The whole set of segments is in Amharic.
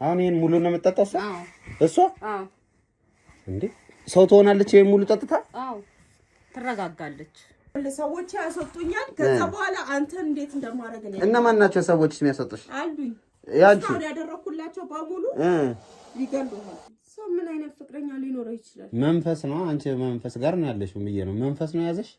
አሁን ይሄን ሙሉ ነው የምጠጣው እሷ እንዴ ሰው ትሆናለች ይሄን ሙሉ ጠጥታ ትረጋጋለች ለሰዎች ያሰጡኛል ከዛ በኋላ አንተ እንዴት እንደማረግ ነው እና ማን ናቸው ሰዎች የሚያሰጡሽ አሉኝ ያንቺ ያደረኩላቸው በሙሉ ይገሉሃል ሰው ምን አይነት ፍቅረኛ ሊኖረው ይችላል መንፈስ ነው አንቺ መንፈስ ጋር ነው ያለሽው ምዬ ነው መንፈስ ነው ያዘሽ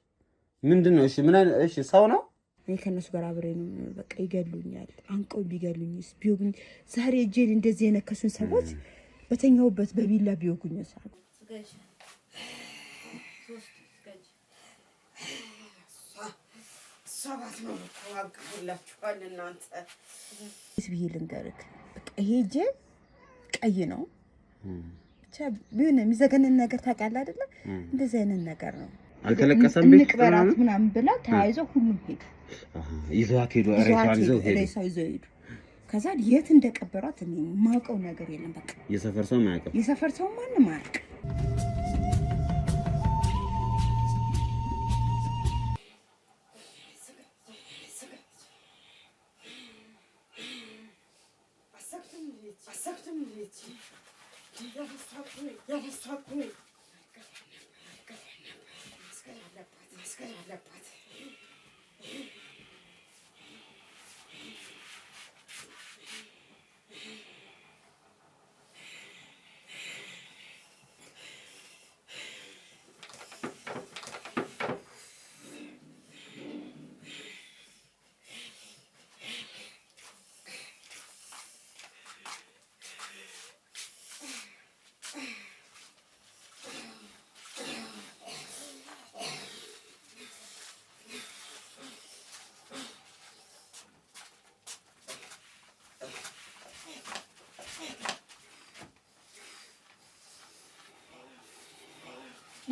ምንድነው እሺ ምን እሺ ሰው ነው እኔ ከነሱ ጋር አብሬ ነው በቃ ይገሉኛል አንቀው ቢገሉኝስ ቢወጉኝ ዛሬ እጄን እንደዚህ የነከሱን ሰዎች በተኛውበት በቢላ ቢወጉኝስ ሰባት ነው ተዋቅላችኋል እናንተ እስቢይ ልንገርክ በቃ ይሄ እጄ ቀይ ነው ብቻ ቢሆን የሚዘገነን ነገር ታውቃለህ አይደለ እንደዚህ አይነት ነገር ነው አልተለቀሰም ቤት ንቅበራት ምናምን ብላ ተያይዘው ሁሉም ሄዱ ይዟት ሄዱ ሬሳው ይዘው ሄዱ ከዛ የት እንደቀበራት እኔ ማውቀው ነገር የለም በቃ የሰፈር ሰው ማያውቅ የሰፈር ሰው ማንም ማያውቅ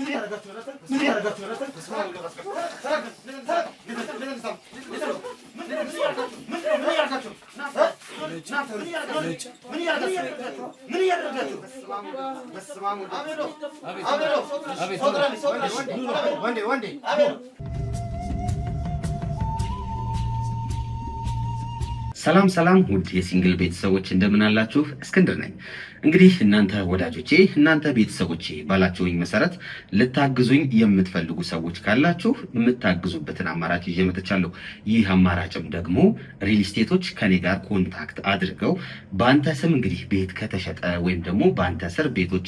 ምን ያረጋችሁ ነበር ተስማሙ ሰላም ሰላም ውድ የሲንግል ቤተሰቦች እንደምን አላችሁ? እስክንድር ነኝ። እንግዲህ እናንተ ወዳጆቼ እናንተ ቤተሰቦቼ ባላችሁኝ መሰረት ልታግዙኝ የምትፈልጉ ሰዎች ካላችሁ የምታግዙበትን አማራጭ ይዤ መጥቻለሁ። ይህ አማራጭም ደግሞ ሪል ስቴቶች ከኔ ጋር ኮንታክት አድርገው በአንተ ስም እንግዲህ ቤት ከተሸጠ ወይም ደግሞ በአንተ ስር ቤቶች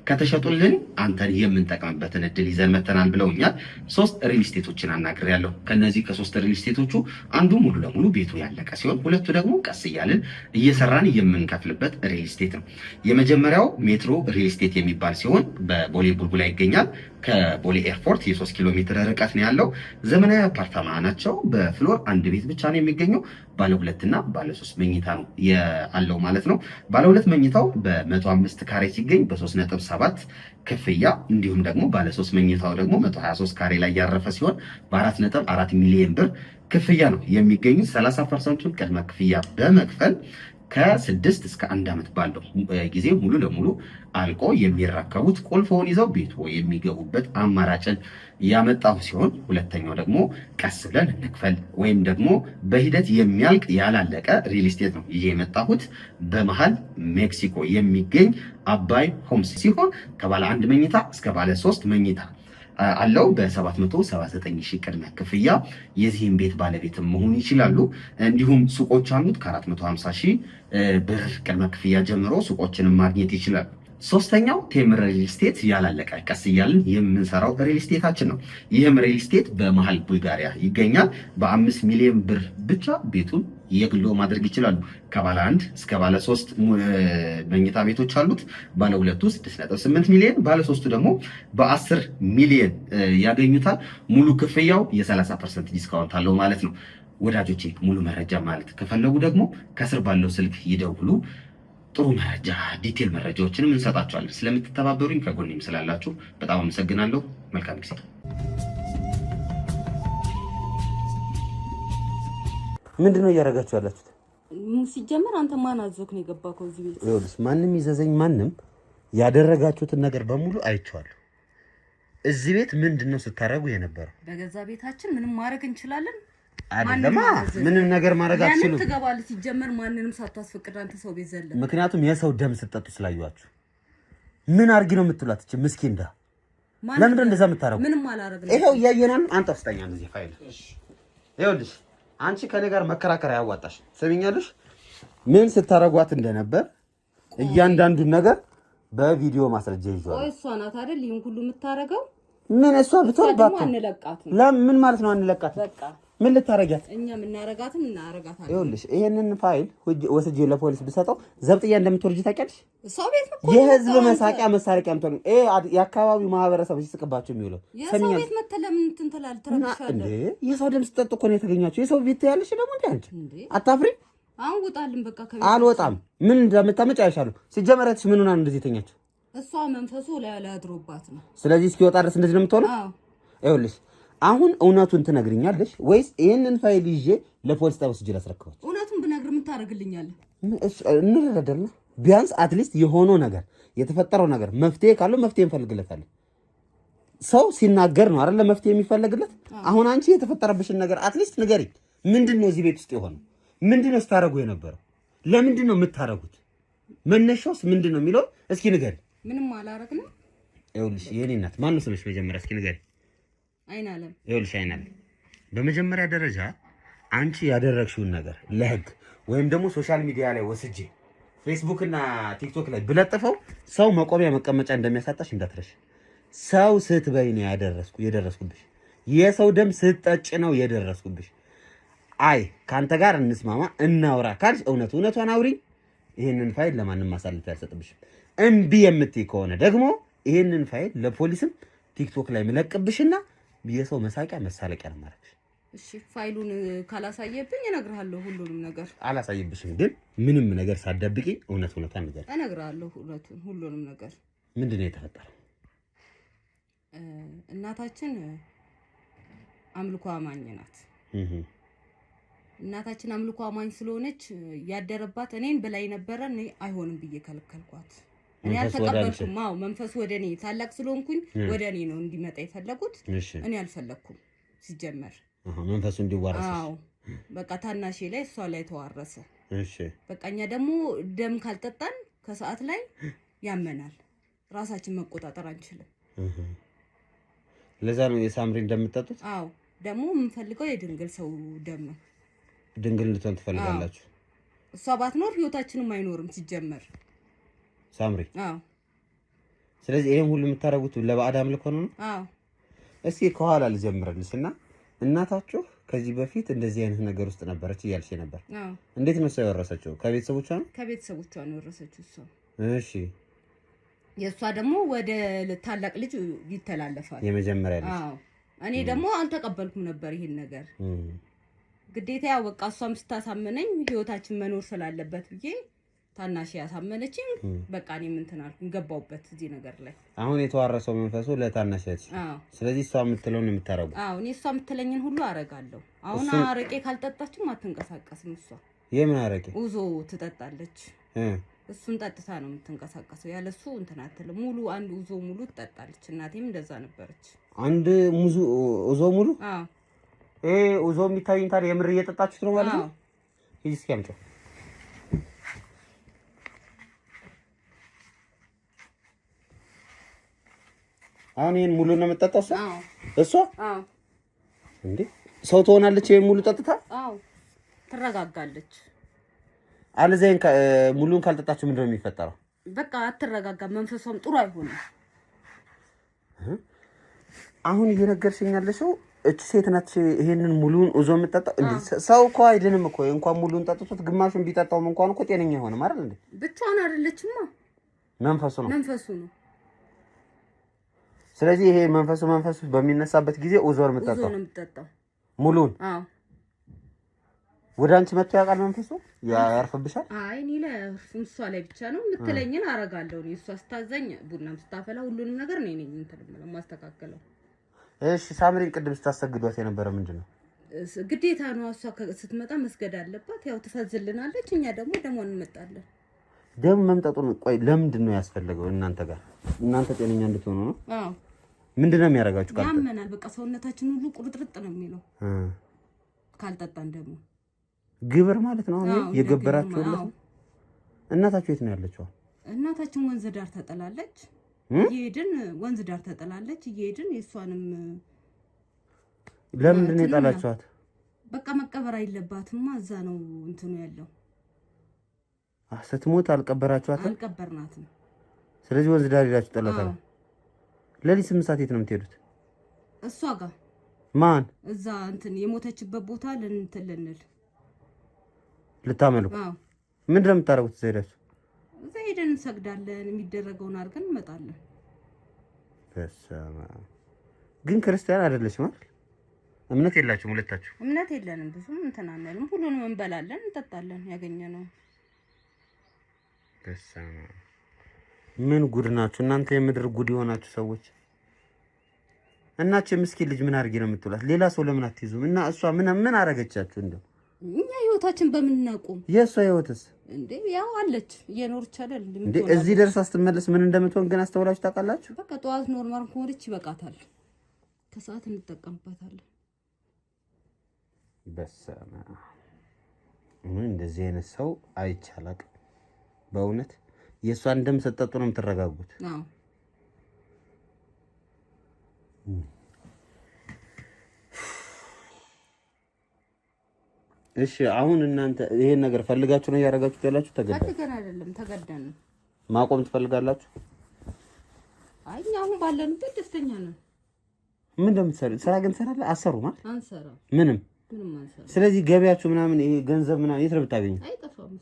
ከተሸጡልን አንተን የምንጠቀምበትን እድል ይዘን መተናል ብለውኛል። 3 ሪል ስቴቶችን አናግሬያለሁ። ከነዚህ ከ3 ሪል ስቴቶቹ አንዱ ሙሉ ለሙሉ ቤቱ ያለቀ ሲሆን ሁለቱ ደግሞ ቀስ እያልን እየሰራን የምንከፍልበት ሪል ስቴት ነው። የመጀመሪያው ሜትሮ ሪል ስቴት የሚባል ሲሆን በቦሌ ቡልቡላ ይገኛል። ከቦሌ ኤርፖርት የ3 ኪሎ ሜትር ርቀት ነው ያለው። ዘመናዊ አፓርታማ ናቸው። በፍሎር 1 ቤት ብቻ ነው የሚገኘው። ባለ 2 እና ባለ 3 መኝታ ነው ያለው ማለት ነው። ባለ 2 መኝታው በ105 ካሬ ሲገኝ በ3.7 ክፍያ እንዲሁም ደግሞ ባለ 3 መኝታው ደግሞ 123 ካሬ ላይ ያረፈ ሲሆን በ4.4 ሚሊዮን ብር ክፍያ ነው የሚገኙት። 30% ቅድመ ክፍያ በመክፈል ከ6 እስከ 1 ዓመት ባለው ጊዜ ሙሉ ለሙሉ አልቆ የሚረከቡት ቁልፎን ይዘው ቤት የሚገቡበት አማራጭን ያመጣው ሲሆን ሁለተኛው ደግሞ ቀስ ብለን እንክፈል ወይም ደግሞ በሂደት የሚያልቅ ያላለቀ ሪል ስቴት ነው ይሄ የመጣሁት። በመሃል ሜክሲኮ የሚገኝ አባይ ሆምስ ሲሆን ከባለ 1 መኝታ እስከ ባለ 3 መኝታ አለው። በ779,000 ቅድመ ክፍያ የዚህን ቤት ባለቤትም መሆን ይችላሉ። እንዲሁም ሱቆች አሉት። ከ450,000 ብር ቅድመ ክፍያ ጀምሮ ሱቆችንም ማግኘት ይችላሉ። ሶስተኛው ቴምር ሪል ስቴት ያላለቀ ቀስ እያልን የምንሰራው ሪል ስቴታችን ነው። ይህም ሪል ስቴት በመሃል ቡልጋሪያ ይገኛል። በ5 ሚሊዮን ብር ብቻ ቤቱን የግሎ ማድረግ ይችላሉ። ከባለ 1 እስከ ባለ 3 መኝታ ቤቶች አሉት። ባለ 2 6.8 ሚሊዮን፣ ባለ 3 ደግሞ በ10 ሚሊዮን ያገኙታል። ሙሉ ክፍያው የ30% ዲስካውንት አለው ማለት ነው። ወዳጆቼ ሙሉ መረጃ ማለት ከፈለጉ ደግሞ ከስር ባለው ስልክ ይደውሉ። ጥሩ መረጃ ዲቴል መረጃዎችንም እንሰጣችኋለን። ስለምትተባበሩኝ ከጎኔም ስላላችሁ በጣም አመሰግናለሁ። መልካም ጊዜ። ምንድነው እያደረጋችሁ ያላችሁት? ሲጀመር አንተ ማን አዘክ ነው የገባከው እዚህ ቤት? ይኸውልሽ ማንም ይዘዘኝ ማንም ያደረጋችሁትን ነገር በሙሉ አይቼዋለሁ። እዚህ ቤት ምንድነው ስታረጉ የነበረው? በገዛ ቤታችን ምንም ማድረግ እንችላለን አይደለም? ምንም ነገር ማድረግ አትችሉም። ለምን ትገባለህ? ሲጀመር ማንንም ሳታስፈቅድ አንተ ሰው ቤት ዘለ። ምክንያቱም የሰው ደም ስትጠጡ ስላዩአችሁ ምን አርጊ ነው የምትሏት? እቺ ምስኪን ዳ ለምን እንደዛ የምታረጉ? ምንም አላረግንም። ይሄው እያየናን አንተ ወስጠኛ እንደዚህ ፋይል ይኸውልሽ፣ አንቺ ከኔ ጋር መከራከር ያዋጣሽ። ሰሚኛለሽ? ምን ስታረጓት እንደነበር እያንዳንዱን ነገር በቪዲዮ ማስረጃ ይዟል። ቆይ እሷ ናት አይደል ይሄን ሁሉ የምታረገው? ምን እሷ ብትወርባት አንለቃትም። ለምን ማለት ነው አንለቃት? በቃ ምን ልታረጋት? እኛ የምናረጋትም እናረጋታለን። ይኸውልሽ ይሄንን ፋይል ወስጄ ለፖሊስ ብሰጠው ዘብጥያ እንደምትወርጂ ታውቂያለሽ? ሰው ቤት ነው የህዝብ መሳቂያ መሳሪያ ምትሆን የአካባቢው ማህበረሰብ ሲስቅባቸው የሚውለው ሰው ቤት መተለም እንትን ትላለህ ትረብሻለህ እንዴ? የሰው ደም ስትጠጡ እኮ ነው የተገኛችሁ። የሰው ቤት ያለሽ ደግሞ እንዴ አንቺ አታፍሪ? አሁን ውጣልን በቃ ከቤት። አልወጣም። ምን እንደምታመጪ አይሻለሁ። ሲጀመረትሽ ምን ሆና እንደዚህ ተኛችሁ? እሷ መንፈሱ ላይ አድሮባት ነው። ስለዚህ እስኪወጣ ድረስ እንደዚህ ነው የምትሆነው? አዎ። ይኸውልሽ አሁን እውነቱን ትነግሪኛለሽ ወይስ ይሄንን ፋይል ይዤ ለፖሊስ ጣቢያ ወስጄ ላስረክባት? እውነቱን ብነግር ምን ታደርግልኛለህ? እንረዳዳለን። ቢያንስ አትሊስት የሆነው ነገር የተፈጠረው ነገር መፍትሄ ካለው መፍትሄ እንፈልግለታለን። ሰው ሲናገር ነው አይደል መፍትሄ የሚፈልግለት። አሁን አንቺ የተፈጠረብሽን ነገር አትሊስት ንገሪኝ። ምንድነው እዚህ ቤት ውስጥ የሆነው? ምንድነው ስታረጉ የነበረው? ለምንድነው የምታረጉት? መነሻውስ ምንድነው የሚለው እስኪ ንገሪ። ምንም አላረግንም። ይኸውልሽ የኔ እናት ማን ነው ስምሽ? መጀመሪያ እስኪ ንገሪ። አይናለም። ይኸውልሽ አይናለም፣ በመጀመሪያ ደረጃ አንቺ ያደረግሽውን ነገር ለህግ ወይም ደግሞ ሶሻል ሚዲያ ላይ ወስጄ ፌስቡክ እና ቲክቶክ ላይ ብለጥፈው ሰው መቆሚያ መቀመጫ እንደሚያሳጣሽ እንዳትረሽ። ሰው ስትበይ ነው የደረስኩብሽ። የሰው ደም ስትጠጭ ነው የደረስኩብሽ። አይ ካንተ ጋር እንስማማ እናውራ ካልሽ እውነቷን አውሪ። ይሄንን ፋይል ለማንም ማሳለፍ ያልሰጥብሽም። እምቢ የምትይ ከሆነ ደግሞ ይሄንን ፋይል ለፖሊስም ቲክቶክ ላይ መለቅብሽና የሰው መሳቂያ መሳለቂያ ነው ማለት። እሺ ፋይሉን ካላሳየብኝ እነግርሃለሁ ሁሉንም ነገር። አላሳየብሽም ግን ምንም ነገር ሳትደብቂ እውነቷን ንገሪ። እነግርሃለሁ ሁሉንም ነገር። ምንድነው የተፈጠረው? እናታችን አምልኮ አማኝ ናት። እናታችን አምልኮ አማኝ ስለሆነች ያደረባት እኔን በላይ ነበረ። እኔ አይሆንም ብዬ ከልከልኳት። እኔ አልተቀበልኩም። አዎ መንፈሱ ወደኔ ታላቅ ስለሆንኩኝ ወደኔ ነው እንዲመጣ የፈለጉት። እኔ አልፈለኩም ሲጀመር መንፈሱ እንዲዋረስ። አዎ በቃ ታናሼ ላይ እሷ ላይ ተዋረሰ። እሺ በቃ እኛ ደግሞ ደም ካልጠጣን ከሰዓት ላይ ያመናል። ራሳችን መቆጣጠር አንችልም። ለዛ ነው የሳምሪ እንደምትጠጡት። አዎ ደግሞ የምንፈልገው የድንግል ሰው ደም ነው። ድንግል እንድትሆን ትፈልጋላችሁ? እሷ ባትኖር ህይወታችንም አይኖርም ሲጀመር ሳምሪ። አዎ ስለዚህ ይሄን ሁሉ የምታረጉት ለባዕድ አምልኮ ነው? አዎ። እስኪ ከኋላ ልጀምርልሽና እናታችሁ ከዚህ በፊት እንደዚህ አይነት ነገር ውስጥ ነበረች እያልሽ ነበር። አዎ። እንዴት ነው እሷ የወረሰችው? ከቤተሰቦቿ ነው? ከቤተሰቦቿ ነው የወረሰችው እሷ። እሺ። የእሷ ደግሞ ወደ ታላቅ ልጅ ይተላለፋል፣ የመጀመሪያ ልጅ። አዎ። እኔ ደግሞ አልተቀበልኩም ነበር ይሄን ነገር። ግዴታ ያው በቃ እሷም ስታሳመነኝ ህይወታችን መኖር ስላለበት ብዬ ታናሽ ያሳመነችኝ። በቃ እኔም እንትን አልኩኝ ገባሁበት እዚህ ነገር ላይ። አሁን የተዋረሰው መንፈሱ ለታናሽ ያች። ስለዚህ እሷ የምትለውን ነው የምታረጉ? አዎ እኔ እሷ የምትለኝን ሁሉ አረጋለሁ። አሁን አረቄ ካልጠጣችም አትንቀሳቀስም እሷ። የምን አረቄ? ኡዞ ትጠጣለች። እሱን ጠጥታ ነው የምትንቀሳቀሰው። ያለሱ እንትን አትልም። ሙሉ አንድ ኡዞ ሙሉ ትጠጣለች። እናቴም እንደዛ ነበረች። አንድ ኡዞ ሙሉ? አዎ። ኡዞ የሚታየኝ ታዲያ የምር እየጠጣችሁት ነው ማለት ነው? ሂጂ እስኪ አምጪው። አሁን ይሄን ሙሉ ነው የምትጠጣው እሷ? አዎ። እሷ? አዎ። እንዴ ሰው ትሆናለች ይሄን ሙሉ ጠጥታ? አዎ ትረጋጋለች። አለዘይን ሙሉን ካልጠጣችሁ ምንድነው የሚፈጠረው? በቃ አትረጋጋም፣ መንፈሷም ጥሩ አይሆንም። አሁን እየነገርሽኝ ያለሽው እቺ ሴት ናት ይሄንን ሙሉን ኡዞ የምትጠጣው? እንዴ ሰው እኮ አይደለም እኮ እንኳን ሙሉን ጠጥቶት ግማሹን ቢጠጣውም እንኳን እኮ ጤነኛ አይሆንም አይደል እንዴ? ብቻዋን አይደለችማ፣ መንፈሱ ነው ነው። ስለዚህ ይሄ መንፈሱ በሚነሳበት ጊዜ ኡዞር የምትጠጣው ሙሉን? አዎ። ወደ አንቺ መጥቶ ያውቃል መንፈሱ? ያርፍብሻል? አይ እኔ ላይ እሷ ላይ ብቻ ነው የምትለኝን አረጋለሁ። እኔ እሷ ስታዘኝ ቡናም ስታፈላ ሁሉንም ነገር እኔ ነኝ እንትን የማስተካከለው። እሺ ሳምሪን ቅድም ስታሰግዷት የነበረ ምንድነው? ግዴታ ነው። እሷ ስትመጣ መስገድ አለባት። ያው ትፈዝልናለች፣ እኛ ደግሞ ደሞን እንመጣለን። ደም መምጠጡን ቆይ ለምንድን ነው ያስፈልገው? እናንተ ጋር እናንተ ጤነኛ እንድትሆኑ ነው? አዎ ምንድነው የሚያረጋችሁ? ያመናል። በቃ ሰውነታችን ሁሉ ቁርጥርጥ ነው የሚለው ካልጠጣን ደግሞ ግብር ማለት ነው። አሁን የገበራችሁለት እናታችሁ የት ነው ያለችው? እናታችን ወንዝ ዳር ተጠላለች። እየሄድን ወንዝ ዳር ተጠላለች። እየሄድን የሷንም ለምንድን ነው የጣላችኋት? በቃ መቀበር አይለባትማ እዛ ነው እንትኑ ያለው። ስትሞት አልቀበራችኋትም? አልቀበርናትም። ስለዚህ ወንዝ ዳር ሄዳችሁ ጠላታችሁ። ለሊት 8 ሰዓት የት ነው የምትሄዱት? እሷ ጋር ማን? እዛ እንትን የሞተችበት ቦታ ልንል ልታመልኩ? ምንድን ነው የምታረጉት? እዛ ሄዳችሁ እዛ ሄደን እንሰግዳለን፣ የሚደረገውን አድርገን እንመጣለን። በስመ አብ። ግን ክርስቲያን አይደለችም አይደል? እምነት የላችሁም ሁለታችሁ? እምነት የለንም፣ ብዙም እንትን አንልም። ሁሉንም እንበላለን፣ እንጠጣለን ያገኘነው። በስመ አብ። ምን ጉድ ናችሁ እናንተ! የምድር ጉድ የሆናችሁ ሰዎች። እናችሁ የምስኪን ልጅ ምን አድርጌ ነው የምትውላት? ሌላ ሰው ለምን አትይዙም? እና እሷ ምን አረገቻችሁ? እንደው እኛ ህይወታችን በምን እናቁም? የእሷ ህይወትስ እንዴ ያው አለች፣ እየኖርች አይደል እንዴ? እዚህ ደርሳ ስትመለስ ምን እንደምትሆን ግን አስተውላችሁ ታውቃላችሁ? በቃ ጠዋት ኖርማል ከሆነች ይበቃታል፣ ከሰዓት እንጠቀምባታለን። በስመ አብ። ምን እንደዚህ አይነት ሰው አይቻላቅ በእውነት። የእሷን ደም ስትጠጡ ነው የምትረጋጉት? አዎ። እሺ አሁን እናንተ ይሄን ነገር ፈልጋችሁ ነው ያረጋችሁት ያላችሁ? ፈልገን አይደለም ተገደን። ማቆም ትፈልጋላችሁ? አይ እኛ አሁን ባለንበት ደስተኛ ነን። ምን እንደምትሰሩ ስራ ግን ትሰራለህ? አሰሩ ማለት አንሰራ ምንም አንሰራ። ስለዚህ ገበያችሁ ምናምን ይሄ ገንዘብ ምናምን የት ነው የምታገኙ? አይጠፋም፣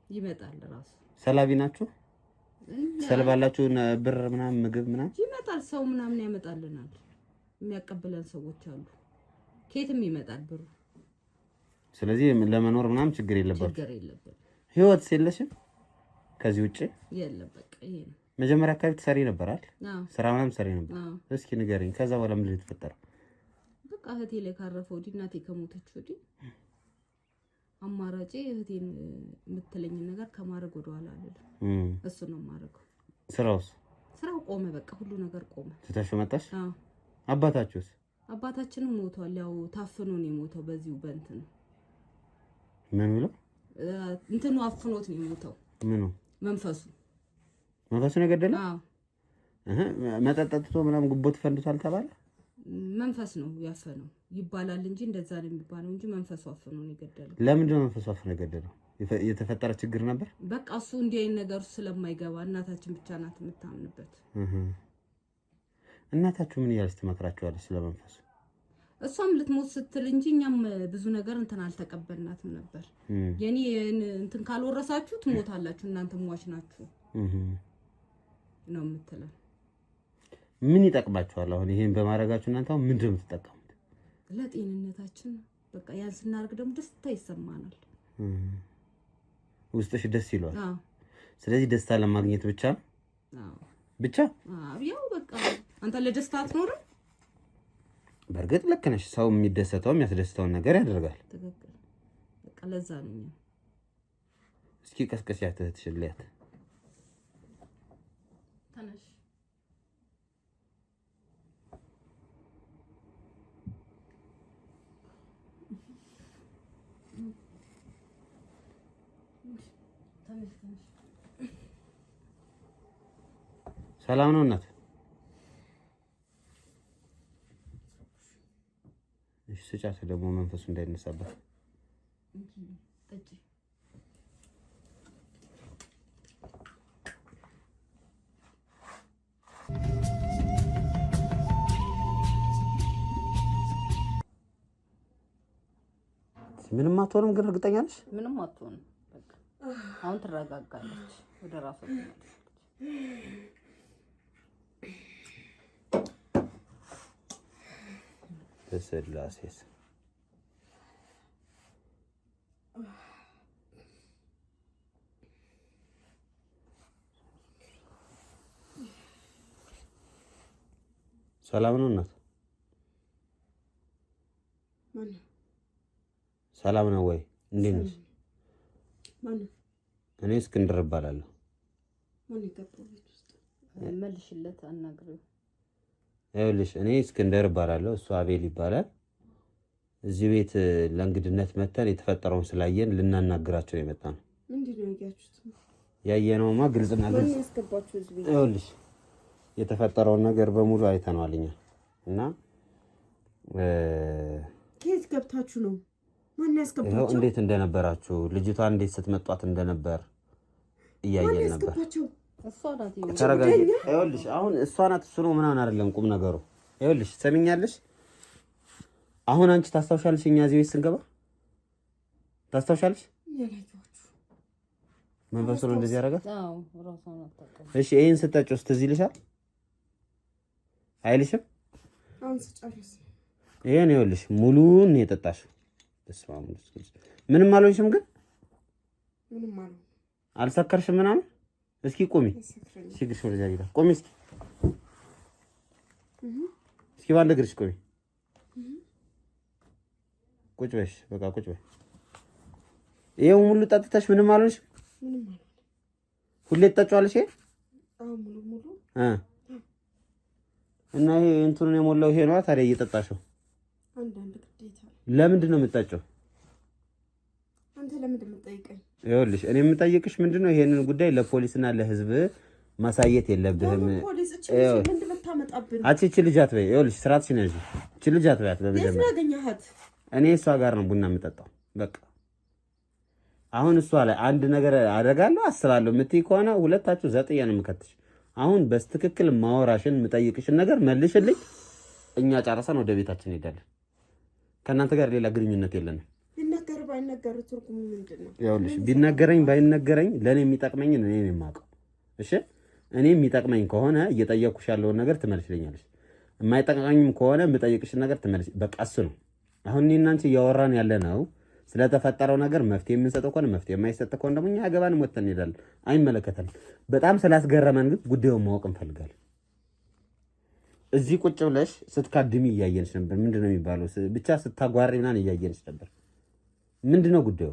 ይመጣል ራሱ። ሰላቢ ናችሁ? ሰልባላችሁ? ብር ምናምን ምግብ ምናምን ይመጣል፣ ሰው ምናምን ያመጣልናል። የሚያቀብለን ሰዎች አሉ፣ ከየትም ይመጣል ብሩ። ስለዚህ ለመኖር ምናምን ችግር የለባችሁ? ችግር የለበት። ህይወት የለሽም ከዚህ ውጪ? የለም በቃ ይሄ ነው። መጀመሪያ አካባቢ ትሰሪ ነበር አይደል? አዎ ስራ ምናምን ትሰሪ ነበር። እስኪ ንገረኝ፣ ከዛ በኋላ ምንድን ነው የተፈጠረው? በቃ እህቴ ላይ ካረፈው ወዲህ እናቴ ከሞተች ወዲህ አማራጬ እህቴን የምትለኝን ነገር ከማድረግ ወደኋላ አልልም። እሱ ነው የማደርገው። ስራው ቆመ፣ በቃ ሁሉ ነገር ቆመ። ትተሽ መጣሽ? አዎ። አባታችሁስ? አባታችንም ሞቷል። ያው ታፍኖ ነው የሞተው። በዚሁ በእንትን ምን ብሎ እንትኑ አፍኖት ነው የሞተው። ምኑ? መንፈሱ ነው የገደለው? አዎ። መጠጥ ጠጥቶ ምናምን ጉቦ ተፈንዱታል ተባለ? መንፈስ ነው ያፈነው ይባላል እንጂ እንደዛ ነው የሚባለው እንጂ መንፈሱ አፍኖ ነው የገደለው። ለምንድን ነው መንፈሱ አፍኖ የገደለው? የተፈጠረ ችግር ነበር? በቃ እሱ እንዲህ አይነት ነገር ስለማይገባ እናታችን ብቻ ናት የምታምንበት። እናታችሁ ምን እያለች ትመክራችኋለች ስለ መንፈሱ? እሷም ልትሞት ስትል እንጂ እኛም ብዙ ነገር እንትን አልተቀበልናትም ነበር። የኔ እንትን ካልወረሳችሁ ትሞታላችሁ እናንተ ሟች ናችሁ ነው የምትለው። ምን ይጠቅማችኋል አሁን ይሄን በማድረጋችሁ? እናንተ አሁን ምንድን ነው የምትጠቀሙት? ለጤንነታችን በቃ ያን ስናደርግ ደግሞ ደስታ ይሰማናል። ውስጥሽ ደስ ይሏል? አዎ። ስለዚህ ደስታ ለማግኘት ብቻ ነው? አዎ ብቻ? አዎ ያው በቃ አንተ ለደስታ አትኖርም? በእርግጥ ልክ ነሽ። ሰው የሚደሰተው የሚያስደስተውን ነገር ያደርጋል። ትክክል። በቃ ለዛ ነው። እስኪ ቀስቀስያት እህትሽን ልያት። ተነሽ። ሰላም ነው እናት? እሺ ስጫት ደግሞ መንፈሱ እንዳይነሳበት። ምንም አትሆንም ግን እርግጠኛ ነሽ? ምንም አትሆንም። በቃ አሁን ትረጋጋለች፣ ወደ ራሷ ትመለሳለች። በስላሴስ ሰላም ነው እናት? ሰላም ነው ወይ? እንዴት ነሽ? እኔ እስክንድር እባላለሁ። መልሽለት፣ አናግሪው። ይኸውልሽ እኔ እስክንድር እባላለሁ፣ እሱ አቤል ይባላል። እዚህ ቤት ለእንግድነት መተን የተፈጠረውን ስላየን ልናናግራቸው የመጣ ነው። ምንድነው ያያችሁት? ያየነውማ ግልጽና ግልጽ ያስገባችሁ እዚህ ቤት። ይኸውልሽ የተፈጠረውን ነገር በሙሉ አይተነዋል እኛ እና ከየት ገብታችሁ ነው? ማን ያስገባችሁ? ይኸው እንዴት እንደነበራችሁ ልጅቷን እንዴት ስትመጧት እንደነበር እያየን ነበር። እሷ ናት። ተረጋጊ። ይኸውልሽ አሁን እሷ ናት እሱ ነው ምናምን አይደለም ቁም ነገሩ። ይኸውልሽ ሰሚኛለሽ? አሁን አንቺ ታስታውሻለሽ እኛ እዚህ ቤት ስንገባ ታስታውሻለሽ? መንፈሱ ነው እንደዚህ ያደረጋት? አዎ ራሷን አታውቅም። እሺ ይሄን ስጠጪው እስቲ እዚህ ልሻል አይልሽም? አሁን ስጨርስ ይሄን ይኸውልሽ ሙሉን ነው የጠጣሽው። በስመ አብ ምንም አልሆንሽም ግን? ምንም አልሆንኩም። አልሰከርሽም ምናምን? እስኪ ቁሚ። ሲግርሽ ወደ ዛሬ ቁሚ እስኪ። እስኪ ባንድ እግርሽ ቁሚ። ቁጭ በሽ በቃ ቁጭ በይ። ይሄው ሙሉ ጠጥተሽ ምንም አልሆንሽም? ምንም አልሆንኩም። ሁሌ ትጠጪዋለሽ? አዎ ሙሉ እና ይሄ እንትኑን የሞላው ይሄ ነው ታዲያ እየጠጣሽው? አንዳንድ ግዴታ። ለምንድን ነው የምትጠጪው? አንተ ለምንድን ነው የምትጠይቀኝ? ይኸውልሽ እኔ የምጠይቅሽ ምንድነው ይሄንን ጉዳይ ለፖሊስና ለህዝብ ማሳየት የለብህም። ፖሊስ እቺ ምንድን ነው የምታመጣብን? እቺ ልጅ አትበይ። ይኸውልሽ ስራትሽን ያዥ። እቺ ልጅ አትበያት። በመጀመሪያ የት ያገኘሃት? እኔ እሷ ጋር ነው ቡና የምጠጣው። በቃ አሁን እሷ ላይ አንድ ነገር አደርጋለሁ አስባለሁ የምትይ ከሆነ ሁለታችሁ ዘጥያ ነው የምከትሽ። አሁን በስትክክል ማወራሽን የምጠይቅሽን ነገር መልሽልኝ። እኛ ጨርሰን ወደ ቤታችን እንሄዳለን። ከእናንተ ጋር ሌላ ግንኙነት የለንም። ቢነገር ባይነገር ትርጉሙ ምንድን ነው? ይኸውልሽ ቢነገረኝ ባይነገረኝ ለእኔ የሚጠቅመኝ እኔ ነኝ የማውቀው። እሺ እኔ የሚጠቅመኝ ከሆነ እየጠየኩሽ ያለውን ነገር ትመልሽልኛለሽ። የማይጠቅመኝም ከሆነ የምጠይቅሽን ነገር ትመልሽ። በቃ እሱ ነው። አሁን እኔ እና አንቺ እያወራን ያለ ነው ስለተፈጠረው ነገር መፍትሄ የምንሰጠው ከሆነ መፍትሄ የማይሰጥ ከሆነ ደግሞ እኛ አገባንም ወጥተን እንሄዳለን። አይመለከተንም። በጣም ስላስገረመን ግን ጉዳዩን ማወቅ እንፈልጋለን። እዚህ ቁጭ ብለሽ ስትካድሚ እያየንሽ ነበር። ምንድን ነው የሚባለው? ብቻ ስታጓሪ ምናምን እያየንሽ ነበር። ምንድን ነው ጉዳዩ?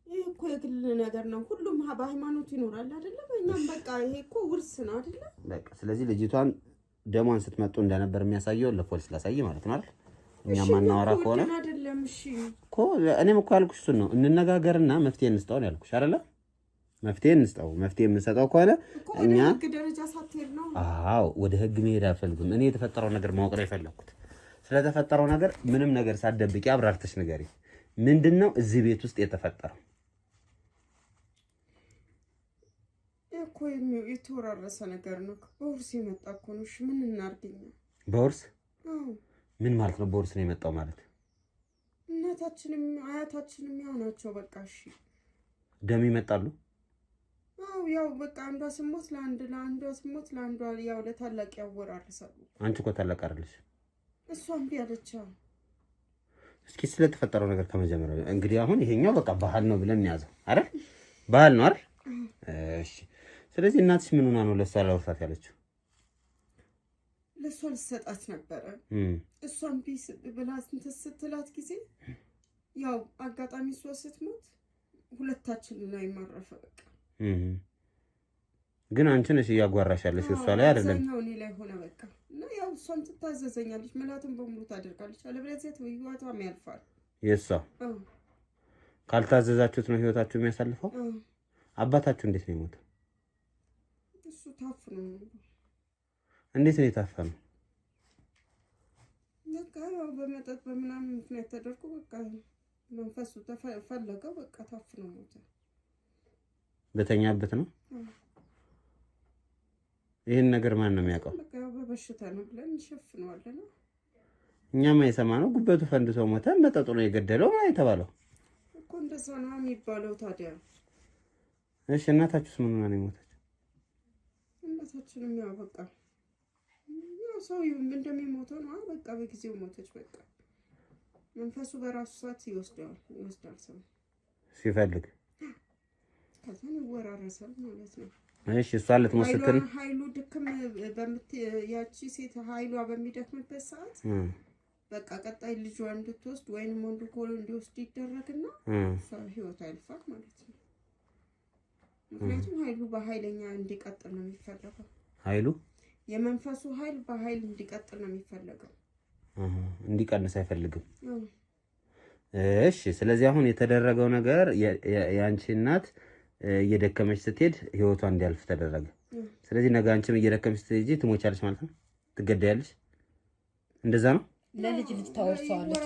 ይሄ እኮ የግል ነገር ነው። ሁሉም በሃይማኖቱ ይኖራል አይደለም? እኛም በቃ ይሄ እኮ ውርስ ነው አይደለም? በቃ ስለዚህ ልጅቷን ደሟን ስትመጡ እንደነበር የሚያሳየው ለፖሊስ ላሳይ ማለት ነው አይደል? እኛ ማናወራ ከሆነ አይደለም። እሺ እኮ እኔም እኮ ያልኩሽ እሱን ነው። እንነጋገርና መፍትሄ እንስጠው ነው ያልኩሽ አይደለ? መፍትሄ እንስጠው። መፍትሄ የምንሰጠው ከሆነ እኛ ህግ ደረጃ ሳትሄድ ነው። አዎ ወደ ህግ መሄድ አልፈልግም። እኔ የተፈጠረው ነገር ማወቅ ነው የፈለኩት። ስለተፈጠረው ነገር ምንም ነገር ሳትደብቂ አብራርተሽ ንገሪ። ምንድነው እዚህ ቤት ውስጥ የተፈጠረው? እኮ የተወራረሰ ነገር ነው። በውርስ የመጣ እኮ ነው። እሺ ምን እናርግኛ? በውርስ? አዎ ምን ማለት ነው በውርስ ነው የመጣው ማለት? እናታችንም አያታችንም ያው ናቸው። በቃ እሺ ደም ይመጣሉ? አዎ ያው በቃ አንዷ ስሞት ለአንዷ ስሞት ለአንዷ ያው ለታላቅ ያወራርሳሉ። አንቺ እኮ ታላቅ አይደለሽ። እሷም ቢያለች። እስኪ ስለተፈጠረው ነገር ከመጀመሪያው እንግዲህ አሁን ይሄኛው በቃ ባህል ነው ብለን ያዘው አይደል? ባህል ነው አይደል? እሺ ስለዚህ እናትሽ ምን ሆና ነው ለሷ ላውርሳት ያለችው? ለሷ ልሰጣት ነበረ። እሷም ቢስ ብላ ስትላት ጊዜ ያው አጋጣሚ እሷ ስትሞት ሁለታችን ላይ ማረፈ። በቃ ግን አንቺ ነሽ እያጓራሽ ያለሽ እሷ ላይ አይደለም። አብዛኛው እኔ ላይ ሆነ በቃ እና ያው እሷም ትታዘዘኛለች፣ መላትን በሙሉ ታደርጋለች። አለበለዚያ ህይወቷም ያልፋል። የሷ ካልታዘዛችሁት ነው ህይወታችሁ የሚያሳልፈው። አባታችሁ እንዴት ነው የሞተው? እሱ ታፍኖ ነው። እንዴት ነው የታፈነው? በቃ ያው በመጠጥ በምናምን ምክንያት ተደርጎ በቃ መንፈሱ ተፈለገው በቃ ታፍኖ ሞተ። በተኛበት ነው። ይሄን ነገር ማን ነው የሚያውቀው? በቃ በበሽታ ነው ብለን እንሸፍነዋለን። እኛማ የሰማነው ጉበቱ ፈንድቶ ሞተ፣ መጠጡ ነው የገደለው ነው የተባለው እኮ። እንደዛ ነው የሚባለው ታዲያ። እሺ እናታችሁስ ምን ሆና ነው የሞተች? እናታችንም ያው በቃ ያው ሰው እንደሚሞተው ነው በቃ በጊዜው ሞተች። በቃ መንፈሱ በራሱ ሰዓት ይወስዳል ሰው ሲፈልግ፣ ከዛ ይወራረሳል ማለት ነው። እሺ እሷ ልትሞት ስትል ኃይሉ ድክም ያቺ ሴት ኃይሏ በሚደክምበት ሰዓት በቃ ቀጣይ ልጇ እንድትወስድ ወይንም ወንዱ ኮሎ እንዲወስድ ይደረግና ሰው ህይወት ያልፋል ማለት ነው። ምክንያቱም ኃይሉ በኃይለኛ እንዲቀጥል ነው የሚፈለገው። ኃይሉ የመንፈሱ ኃይል በኃይል እንዲቀጥል ነው የሚፈልገው። እንዲቀንስ አይፈልግም። እሺ ስለዚህ አሁን የተደረገው ነገር ያንቺ እናት እየደከመች ስትሄድ ህይወቷ እንዲያልፍ ተደረገ። ስለዚህ ነገ አንቺም እየደከመች ስትሄጂ ትሞቻለሽ ማለት ነው፣ ትገደያለሽ። እንደዛ ነው። ለልጅ ታወርሰዋለች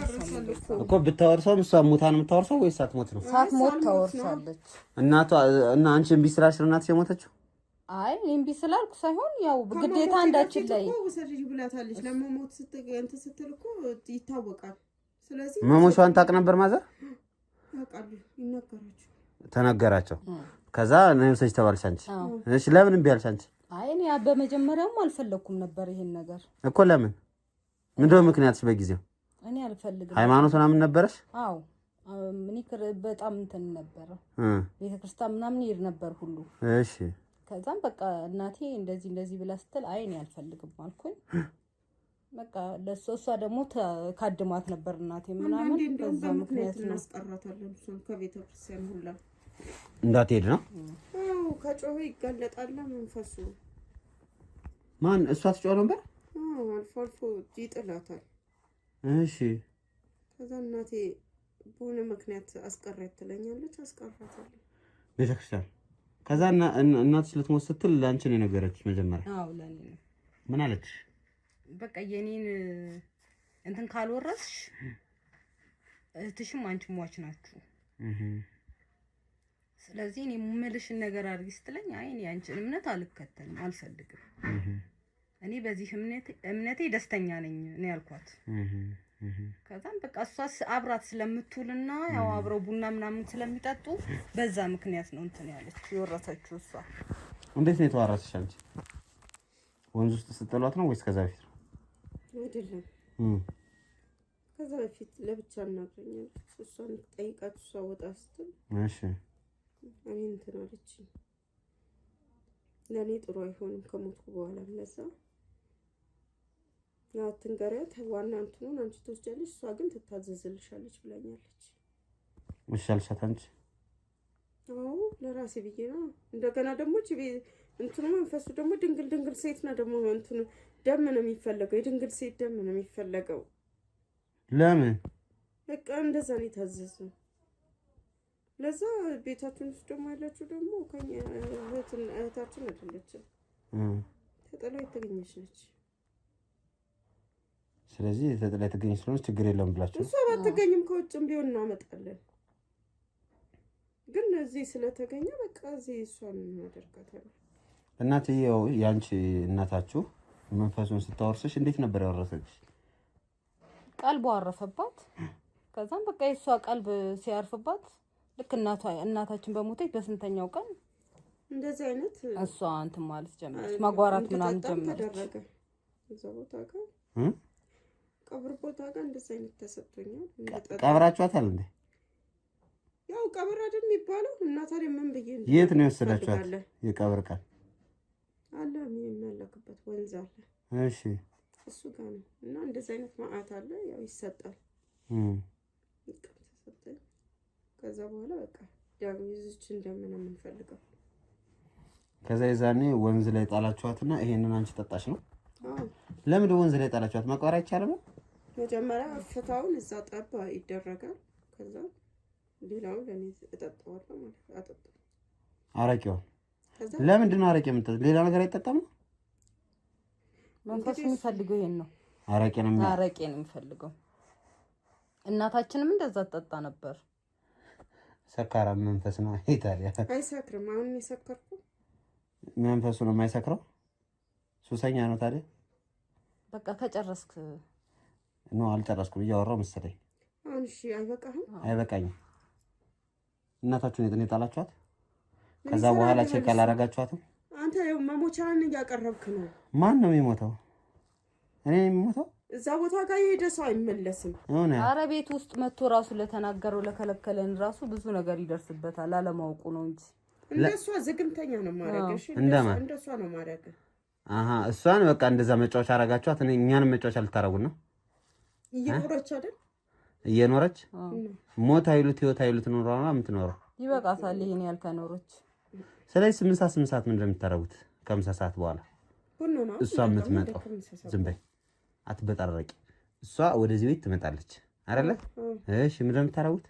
እኮ ብታወርሰው እሷ ሙታ ነው የምታወርሰው ወይስ ሳትሞት ነው? ሳትሞት ታወርሳለች እናቷ። እና አንቺ እምቢ ስላልሽ ነው እናትሽ የሞተችው? አይ እምቢ ስላልኩ ሳይሆን ያው ግዴታ እንዳችን ላይ ወሰደች ብላታለች። ለመሞት ስትል እኮ ይታወቃል። ስለዚህ መሞቿን ታውቅ ነበር ማዘር? ያውቃሉ፣ ይነገራቸው ተነገራቸው። ከዛ ነፍሰች ተባልሽ አንቺ። እሺ ለምን እምቢ አልሽ አንቺ? አይ እኔ በመጀመሪያውም አልፈለኩም ነበር ይሄን ነገር እኮ። ለምን ምንድነው ምክንያትሽ? በጊዜው እኔ አልፈልግም። ሃይማኖት ምናምን ነበረሽ? አዎ እኔ በጣም እንትን ነበር፣ ቤተክርስቲያን ምናምን ይሄድ ነበር ሁሉ። እሺ ከዛም በቃ እናቴ እንደዚህ ብላ ስትል አይ እኔ አልፈልግም አልኩኝ። በቃ ለሷ ደግሞ ካድማት ነበር እናቴ ምናምን። በዛ ምክንያት እናስቀራታለን እሱን ከቤተክርስቲያን ሁላ እንዳትሄድ ነው። አዎ ከጮኸ ይጋለጣል መንፈሱ። ማን እሷ ትጮህ ነበር? አዎ አልፎ አልፎ ይጥላታል። እሺ ከዛ እናቴ በሆነ ምክንያት አስቀራት ትለኛለች፣ አስቀራታለሁ ቤተክርስቲያን። ከዛ እናትሽ ልትሞት ስትል ለአንቺ ነው የነገረችሽ መጀመሪያ? አዎ ለኔ ነው። ምን አለች? በቃ የኔን እንትን ካልወረስሽ እህትሽም አንቺ ሟች ናችሁ። ስለዚህ እኔ የምልሽን ነገር አድርጊ ስትለኝ አይ እኔ አንቺን እምነት አልከተልም፣ አልፈልግም። እኔ በዚህ እምነቴ ደስተኛ ነኝ እኔ ያልኳት። ከዛም በቃ እሷ አብራት ስለምትውልና ያው አብረው ቡና ምናምን ስለሚጠጡ በዛ ምክንያት ነው እንትን ያለች የወረሰችው እሷ። እንዴት ነው የተዋረሰሽ አንቺ? ወንዝ ውስጥ ስትጥሏት ነው ወይስ ከዛ በፊት? አይደለም ከዛ በፊት ለብቻ እናገኛለች። እሷን ጠይቃት እሷ ወጣ ስትል እሺ እኔ እንትን አለችኝ። ለኔ ጥሩ አይሆንም ከሞትኩ በኋላ ለዛ ያው ትንገሪያት ዋና እንትኑን አንቺ ትወስጃለሽ፣ እሷ ግን ትታዘዝልሻለች ብላኛለች። እሺ አልሻት አንቺ? አዎ ለራሴ ብዬ ነው። እንደገና ደግሞ እቺ እንትኑ መንፈሱ ደግሞ ድንግል ሴት ነው ደግሞ እንትኑ ደም ነው የሚፈለገው፣ የድንግል ሴት ደም ነው የሚፈለገው። ለምን? በቃ እንደዛ ነው የታዘዘው። ለዛ ቤታችን ውስጥ ደግሞ ያላችሁ ደግሞ ከኛ እህታችን አይደለችም፣ ተጠላ የተገኘች ነች። ስለዚህ ተጠላ የተገኘች ስለሆነች ችግር የለም ብላችሁ እሷ ባትገኝም ከውጭም ቢሆን እናመጣለን። ግን እዚህ ስለተገኘ በቃ እዚህ እሷን እናደርጋታለን። እናትዬው ያንቺ እናታችሁ መንፈሱን ስታወርስሽ እንዴት ነበር ያወረሰችሽ? ቀልቧ አረፈባት። ከዛም በቃ የሷ ቀልብ ሲያርፍባት ልክ እናታችን በሞተች በስንተኛው ቀን እንደዚህ አይነት እሷ እንትን ማለት ጀመረች፣ ማጓራት ምናምን ጀመረች። እዛ ቦታ ጋር ቀብር ቦታ ጋር እንደዚህ አይነት ተሰጥቶኛል። ቀብራችኋታል እንዴ? ያው ቀብር አይደል የሚባለው እና ታዲያ ምን ብዬ ነው? የት ነው የወሰዳችኋት? የቀብር ቀን አለ የሚመለክበት ወንዝ አለ። እሺ እሱ ጋር ነው እና እንደዚህ አይነት ማአት አለ። ያው ይሰጣል። ተሰጠኝ። ከዛ በኋላ በቃ ዳም ይዝች እንደምን የምንፈልገው። ከዛ የዛኔ ወንዝ ላይ ጣላችኋትና ይሄንን አንቺ ጠጣሽ ነው? አዎ። ለምን ወንዝ ላይ ጣላችኋት? መቀበር አይቻልም? መጀመሪያ ፍታውን እዛ ጠባ ይደረጋል። ከዛ ሌላው ለኔ እጠጣዋለሁ ማለት አጠጣ። አረቄው ለምንድን ነው አረቄ የምትጠጣው? ሌላ ነገር አይጠጣም? መንፈሱ የሚፈልገው ይሄን ነው። አረቄ ነው የሚፈልገው። እናታችንም እንደዛ ተጠጣ ነበር። ሰካራም መንፈስ ነው። አይ ታዲያ አይሰክርም። አሁን የሰከርኩ መንፈሱ ነው የማይሰክረው። ሱሰኛ ነው ታዲያ። በቃ ከጨረስክ ነው? አልጨረስኩም እያወራሁ መሰለኝ። አሁን እሺ አይበቃህም? አይበቃኝም። እናታችሁን የት ነው የጣላችኋት? ከዛ በኋላ ቼክ አላረጋችኋትም? አንተ መሞቻን እያቀረብክ ነው። ማን ነው የሚሞተው? እኔ የሚሞተው? እዛ ቦታ ጋር የሄደ ሰው አይመለስም። ኧረ ቤት ውስጥ መጥቶ ራሱ ለተናገረው ለከለከለን ራሱ ብዙ ነገር ይደርስበታል። አለማውቁ ነው እንጂ እንደሷ ዝግምተኛ ነው ማረገሽ። እንደሷ ነው ማረገ። አሃ እሷን በቃ እንደዛ መጫወቻ አረጋችኋት። እኛንም መጫወቻ ልታረጉን ነው። እየኖረች አይደል? እየኖረች ሞት አይሉት ህይወት አይሉት ኖሯ ነው የምትኖረው። ይበቃታል ይሄን ያልከኖረች። ስለዚህ 8 ሰዓት ምንድን ነው የምታረጉት? ከምሳ ሰዓት በኋላ እሷ የምትመጣው ዝም በይ አትበጣረቂ። እሷ ወደዚህ ቤት ትመጣለች አይደለ? እሺ ምንድን ነው የምታረጉት?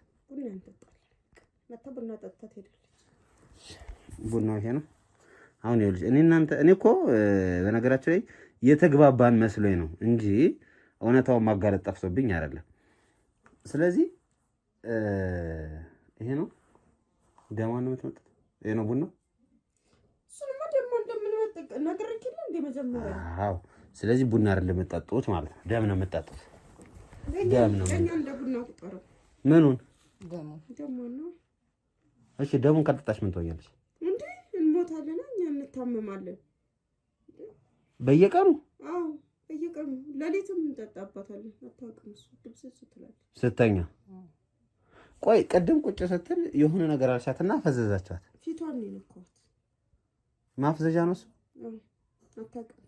ቡናው ይሄ ነው። አሁን ይኸውልሽ እኔ እኮ በነገራችሁ ላይ የተግባባን መስሎኝ ነው እንጂ እውነታውን ማጋለጥ ጠፍቶብኝ አይደለም። ስለዚህ ይሄ ነው ደማን ነው የምትመጣው። ይሄ ነው ቡናው። እሱንማ ደግሞ እንደምንመጣ ነገርኩኝ እንደ መጀመሪያ። አዎ ስለዚህ ቡና አይደለም የምትጠጡት ማለት ነው። ደም ነው የምትጠጡት። ደም ነው እኛ እንደ ቡና ቁጠረው። ምኑን ደሙ ነው። እሺ ደሙን ካልጠጣሽ ምን ትሆኛለሽ? እንዴ እንሞታለን፣ እኛ እንታመማለን። በየቀኑ? አዎ በየቀኑ ለሊትም እንጠጣባታለን። አታውቅም እሱ ድብስስ ትላለች ስተኛ። ቆይ ቅድም ቁጭ ስትል የሆነ ነገር አልሻትና ፈዘዛቻት። ፊቷን ነው የነካሁት። ማፍዘዣ ነው እሱ? አታውቅም።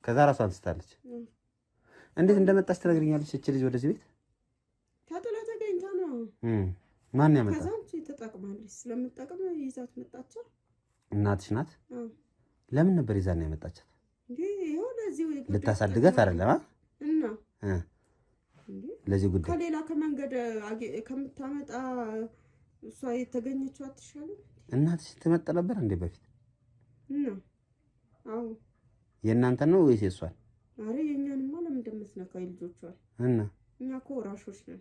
ከዛ ራሷን ስታለች። እንዴት እንደመጣች ትነግሪኛለሽ? እቺ ልጅ ወደዚህ ቤት ታጥላ ተገኝታ ነው። ማን ያመጣ? ከዛም ተጠቅማለች። ስለምትጠቅም ይዛት መጣች። እናትሽ ናት? ለምን ነበር ይዛና ያመጣቻት? እንዴ ይሄው ለዚህ ልታሳድጋት አይደለም? እና ለዚህ ጉዳይ ከሌላ ከመንገድ ከምታመጣ እሷ የተገኘችው አትሻለም? እናትሽ ትመጣ ነበር እንዴ በፊት? እና አዎ የእናንተ ነው ወይስ የሷን? አረ የኛንማ ለምን እንደምትነካው ልጆቿን? እና እኛ እኮ ወራሾች ነን።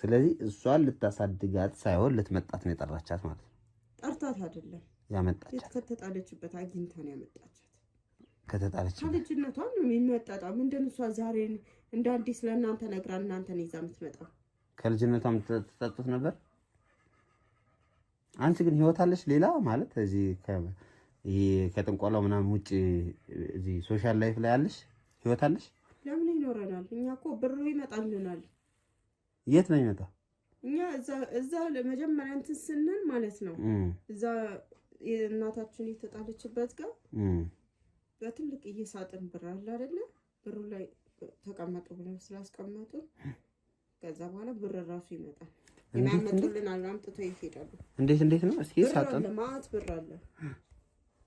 ስለዚህ እሷን ልታሳድጋት ሳይሆን ልትመጣት ነው የጠራቻት ማለት ነው። ጠርታት አይደለም ያመጣቻት። ከተጣለችበት አግኝታ ነው ያመጣቻት። ከተጣለችበት ከልጅነቷ ነው የሚመጣጣው። ምንድን እሷ ዛሬ እንደ አዲስ ለእናንተ ነግራ እናንተን ይዛ የምትመጣው? ከልጅነቷም ትጠጡት ነበር። አንቺ ግን ህይወት አለሽ ሌላ ማለት እዚህ ከጥንቆላው ምናምን ውጪ እዚህ ሶሻል ላይፍ ላይ አለሽ ህይወት አለሽ? ለምን ይኖረናል? እኛ እኮ ብሩ ይመጣልናል። የት ነው የሚመጣው? እኛ እዛ ለመጀመሪያ እንትን ስንል ማለት ነው እዛ እናታችን የተጣለችበት ጋር በትልቅ እየሳጥን ብር አለ አይደለ? ብሩ ላይ ተቀመጡ ብለው ስላስቀመጡ ከዛ በኋላ ብር ራሱ ይመጣል። እናመጡልን አምጥተው ይሄዳሉ። እንዴት ነው እስኪ ሳጥን ለማት ብር አለ።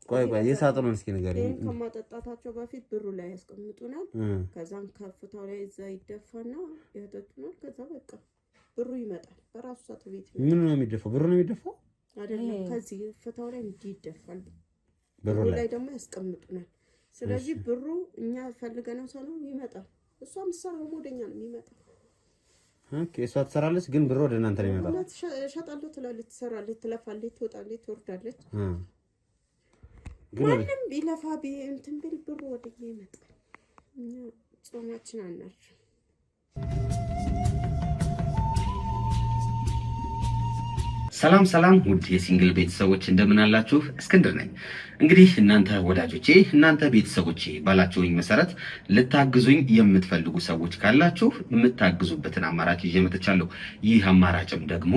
ቆይ የሳጥኑን እስኪ ንገሪኝ። ከማጠጣታቸው በፊት ብሩ ላይ ያስቀምጡናል። ከዛም ከፍታው ላይ እዛ ይደፋና ያጠጡናል። ከዛ በቃ ብሩ ይመጣል በራሱ ሰዓት ቤት። ምን ነው የሚደፋው? ብሩ ነው የሚደፋው አይደለም? ከዚህ ፍታው ላይ ይደፋል። ብሩ ላይ ደግሞ ያስቀምጡናል። ስለዚህ ብሩ እኛ ፈልገነው ሳይሆን ይመጣል። እሷ ምሰራው ወደኛ ነው የሚመጣው። ኦኬ እሷ ትሰራለች፣ ግን ብሩ ወደ እናንተ ነው የሚመጣው። ሸጣለሁ ትላለች፣ ትሰራለች፣ ትለፋለች፣ ትወጣለች፣ ትወርዳለች። ማንም ቢለፋ እንትን ቢል ብሩ ወደኛ ይመጣል። እኛ ጾማችን አናችሁ። ሰላም ውድ የሲንግል ቤተሰቦች እንደምን አላችሁ? እስክንድር ነኝ። እንግዲህ እናንተ ወዳጆቼ፣ እናንተ ቤተሰቦቼ ባላችሁኝ መሰረት ልታግዙኝ የምትፈልጉ ሰዎች ካላችሁ የምታግዙበትን አማራጭ ይዤ መጥቻለሁ። ይህ አማራጭም ደግሞ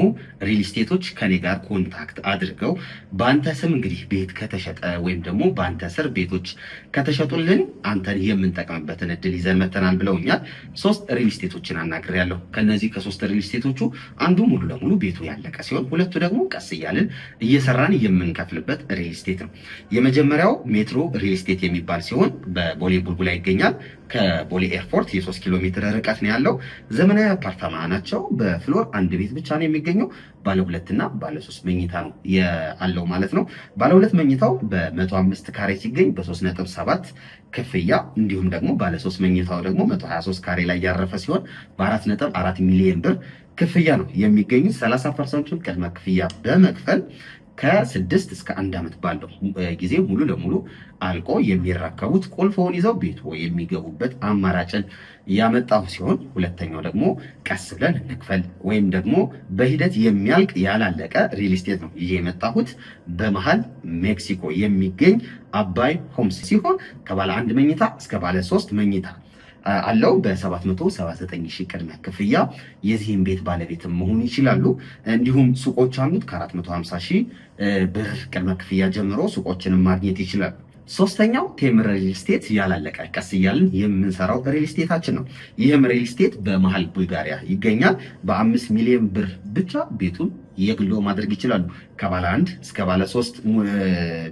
ሪል ስቴቶች ከኔ ጋር ኮንታክት አድርገው በአንተ ስም እንግዲህ ቤት ከተሸጠ ወይም ደግሞ በአንተ ስር ቤቶች ከተሸጡልን አንተን የምንጠቅምበትን እድል ይዘን መተናል ብለውኛል። 3 ሪል ስቴቶችን አናግሬያለሁ። ከነዚህ ከ3 ሪል ስቴቶቹ አንዱ ሙሉ ለሙሉ ቤቱ ያለቀ ሲሆን ሁለቱ ደግሞ ቀስ እያልን እየሰራን የምንከፍልበት ሪል ስቴት ነው። የመጀመሪያው ሜትሮ ሪል ስቴት የሚባል ሲሆን በቦሌ ቡልቡላ ይገኛል። ከቦሌ ኤርፖርት የ3 ኪሎ ሜትር ርቀት ነው ያለው። ዘመናዊ አፓርታማ ናቸው። በፍሎር 1 ቤት ብቻ ነው የሚገኘው። ባለ 2 እና ባለ 3 መኝታ ነው ያለው ማለት ነው። ባለ 2 መኝታው በ105 ካሬ ሲገኝ በ3.7 ክፍያ፣ እንዲሁም ደግሞ ባለ 3 መኝታው ደግሞ 123 ካሬ ላይ ያረፈ ሲሆን በ4.4 ሚሊዮን ብር ክፍያ ነው የሚገኙት። 30% ቅድመ ክፍያ በመክፈል ከ6 እስከ 1 ዓመት ባለው ጊዜ ሙሉ ለሙሉ አልቆ የሚረከቡት ቁልፎውን ይዘው ቤቱ የሚገቡበት አማራጭን ያመጣው ሲሆን ሁለተኛው ደግሞ ቀስ ብለን እንክፈል ወይም ደግሞ በሂደት የሚያልቅ ያላለቀ ሪል ስቴት ነው ይዤ የመጣሁት። በመሃል ሜክሲኮ የሚገኝ አባይ ሆምስ ሲሆን ከባለ 1 መኝታ እስከ ባለ 3 መኝታ አለው። በ779 ሺህ ቅድመ ክፍያ የዚህን ቤት ባለቤት መሆን ይችላሉ። እንዲሁም ሱቆች አሉት። ከ450 ሺህ ብር ቅድመ ክፍያ ጀምሮ ሱቆችንም ማግኘት ይችላሉ። ሶስተኛው ቴምር ሪል ስቴት ያላለቀ ቀስ እያልን የምንሰራው ሪል ስቴታችን ነው። ይህም ሪል ስቴት በመሃል ቡልጋሪያ ይገኛል። በ5 ሚሊዮን ብር ብቻ ቤቱን የግሎ ማድረግ ይችላሉ። ከባለ 1 እስከ ባለ 3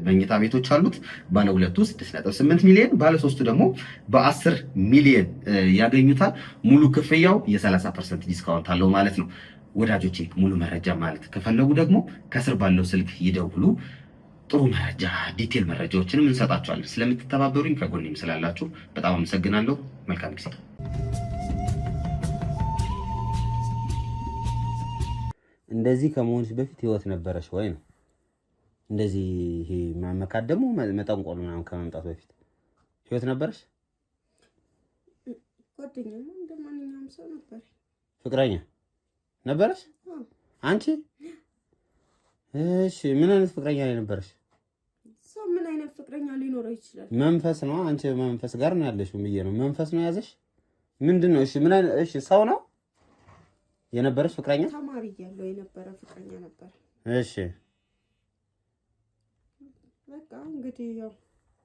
መኝታ ቤቶች አሉት። ባለ 2ቱ 6.8 ሚሊዮን፣ ባለ 3ቱ ደግሞ በ10 ሚሊዮን ያገኙታል። ሙሉ ክፍያው የ30% ዲስካውንት አለው ማለት ነው። ወዳጆቼ ሙሉ መረጃ ማለት ከፈለጉ ደግሞ ከስር ባለው ስልክ ይደውሉ። ጥሩ መረጃ ዲቴል መረጃዎችንም እንሰጣችኋለን። ስለምትተባበሩኝ ከጎኔም ስላላችሁ በጣም አመሰግናለሁ። መልካም ጊዜ። እንደዚህ ከመሆንሽ በፊት ህይወት ነበረሽ ወይ ነው? እንደዚህ ይሄ መካደሙ መጠንቆል ምናምን ከመምጣት በፊት ህይወት ነበረሽ? ጓደኛ እንደማንኛውም ሰው ነበር። ፍቅረኛ ነበረሽ አንቺ? እሺ ምን አይነት ፍቅረኛ ላይ ነበረሽ? ሰው ምን አይነት ፍቅረኛ ሊኖረው ይችላል? መንፈስ ነው። አንቺ መንፈስ ጋር ነው ያለሽው ብዬ ነው። መንፈስ ነው ያዘሽ? ምንድነው? እሺ ምን አይነት እሺ ሰው ነው የነበረሽ ፍቅረኛ? ተማሪ እያለሁ የነበረ ፍቅረኛ ነበር። እሺ በቃ እንግዲህ ያው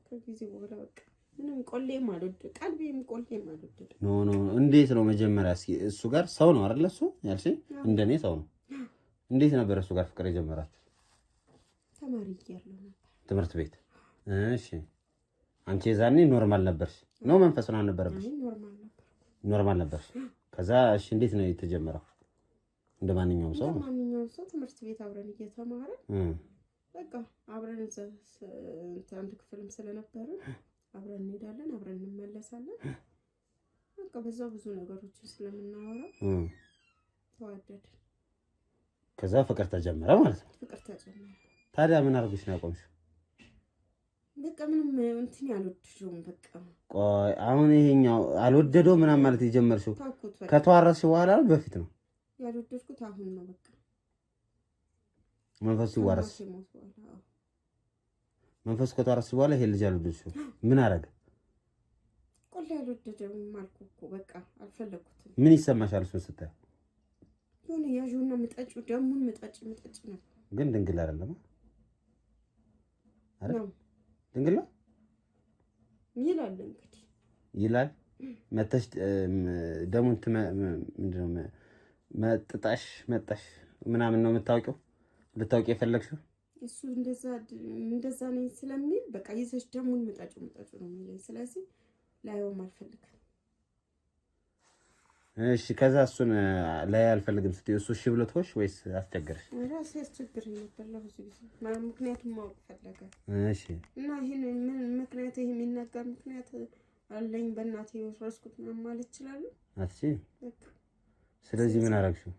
ከጊዜ በኋላ በቃ ምንም ቆሌም አልወደድም፣ ቀልቤም ቆሌም አልወደድም። ኖ እንዴት ነው መጀመሪያ እስኪ እሱ ጋር ሰው ነው አይደል? እሱ ያልሽኝ እንደኔ ሰው ነው። እንዴት ነበር እሱ ጋር ፍቅር የጀመራችሁ? ተማሪ እያለሁ ነበር ትምህርት ቤት። እሺ አንቺ የዛኔ ኖርማል ነበርሽ ነው? መንፈስ ነው አልነበረብሽ? ኖርማል ነበርሽ። ከዛ እሺ እንዴት ነው የተጀመረው? እንደ ማንኛውም ሰው ትምህርት ቤት አብረን እየተማርን በቃ አብረን አንድ ክፍልም ስለነበረ አብረን እንሄዳለን፣ አብረን እንመለሳለን። በቃ በዛው ብዙ ነገሮችን ስለምናወራ ተዋደድን። ከዛ ፍቅር ተጀመረ ማለት ነው። ፍቅር ተጀመረ። ታዲያ ምን አድርገሽ ነው ያቆምሽው? በቃ ምንም እንትን ያልወደደውም በቃ ቆይ አሁን ይሄኛው አልወደደው ምናምን ማለት የጀመርሽው ከተዋረስሽ በኋላ ነው በፊት ነው? ያልወደድኩት አሁን ነው። በቃ መንፈሱ ይዋረስ። መንፈሱ ከተዋረስሽ በኋላ ይሄ ልጅ አልወደድሽው ምን አደረገ? ቆላ ያልወደደውም አልኩ እኮ በቃ አልፈለኩትም። ምን ይሰማሻል እሱን ስታይ? የሆነ ያዡና ምጣጭ ደሙን ምጣጭ ነው። ግን ድንግል አይደለም አይደል? ድንግል ነው ይላል እንግዲህ ይላል። መተሽ ደሙን ምንድነው መጣሽ ምናምን ነው የምታውቂው? ልታውቂ የፈለግሽው እሱ እንደዛ ነኝ ስለሚል በቃ ይዘሽ ደሙን ምጣጭ ነው የሚለኝ። ስለዚህ ላይውም አልፈልግም። እሺ ከዛ እሱን ላይ አልፈልግም ስትይ እሱ እሺ ብሎትሽ ወይስ አስቸገረሽ? ራሴ አስቸግረኝ ነበር ለብዙ ጊዜ ምክንያቱም ማወቅ ፈለገ። እሺ እና ይሄን ምን ምክንያት ይሄ የሚናገር ምክንያት አለኝ በእናቴ ወስኩት ማለት ይችላል አትሲ። ስለዚህ ምን አደረግሽው?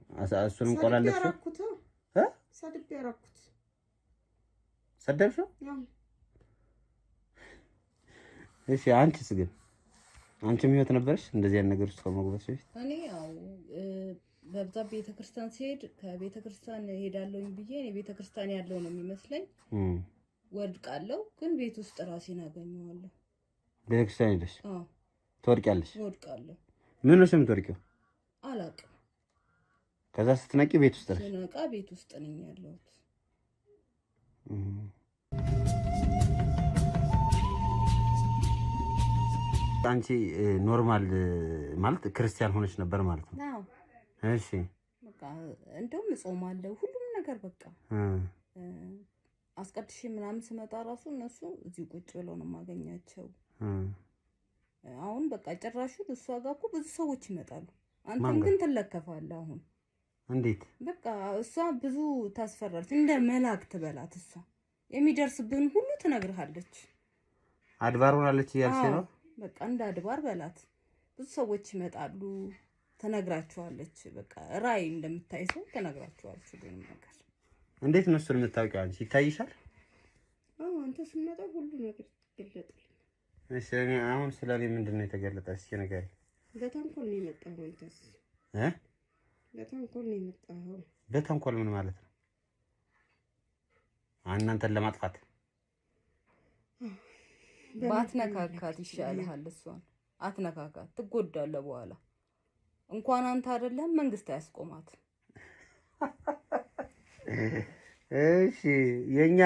እሱንም ቆላለፍሽው? ሰደብሽው? እሺ አንቺስ ግን አንቺም ህይወት ነበርሽ እንደዚህ አይነት ነገር ውስጥ ከመግባትሽ በፊት? እኔ ያው በብዛት ቤተክርስቲያን ሲሄድ ከቤተክርስቲያን ሄዳለሁኝ ብዬ እኔ ቤተክርስቲያን ያለው ነው የሚመስለኝ። ወድቃለሁ፣ ግን ቤት ውስጥ ራሴን አገኘዋለሁ። ቤተክርስቲያን ሄደሽ? አዎ። ትወድቂያለሽ? ወድቃለሁ። ምን ነው የምትወድቂው? አላውቅም። ከዛ ስትነቂ ቤት ውስጥ ነሽ? ስነቃ ቤት ውስጥ ነኝ ያለሁት። አንቺ ኖርማል ማለት ክርስቲያን ሆነሽ ነበር ማለት ነው? አዎ። እሺ በቃ እንደውም እጾማለሁ ሁሉም ነገር በቃ አስቀድሼ ምናምን ስመጣ ራሱ እነሱ እዚህ ቁጭ ብለው ነው የማገኛቸው። አሁን በቃ ጭራሹ እሷ ጋር እኮ ብዙ ሰዎች ይመጣሉ። አንተም ግን ትለከፋለህ። አሁን እንዴት? በቃ እሷ ብዙ ታስፈራለች። እንደ መላእክት በላት። እሷ የሚደርስብን ሁሉ ትነግርሃለች። አድባር ሆናለች እያልሽ ነው? በቃ እንደ አድባር በላት። ብዙ ሰዎች ይመጣሉ፣ ትነግራቸዋለች። በቃ ራእይ እንደምታይ ሰው ትነግራቸዋለች ሁሉንም ነገር። እንዴት ነው እሱን የምታውቂው አንቺ? ይታይሻል? አዎ አንተ ስትመጣ ሁሉ ነገር ይገለጣል። እሺ እኔ አሁን ስለኔ ምንድነው የተገለጠ? እስኪ ንገሪኝ። በተንኮል ነው የመጣው አንተስ? በተንኮል ነው የመጣው። በተንኮል ምን ማለት ነው? እናንተን ለማጥፋት ባትነካካት ይሻልሃል። እሷን አትነካካት፣ ትጎዳለህ በኋላ። እንኳን አንተ አይደለም መንግስት አያስቆማት። እሺ የኛ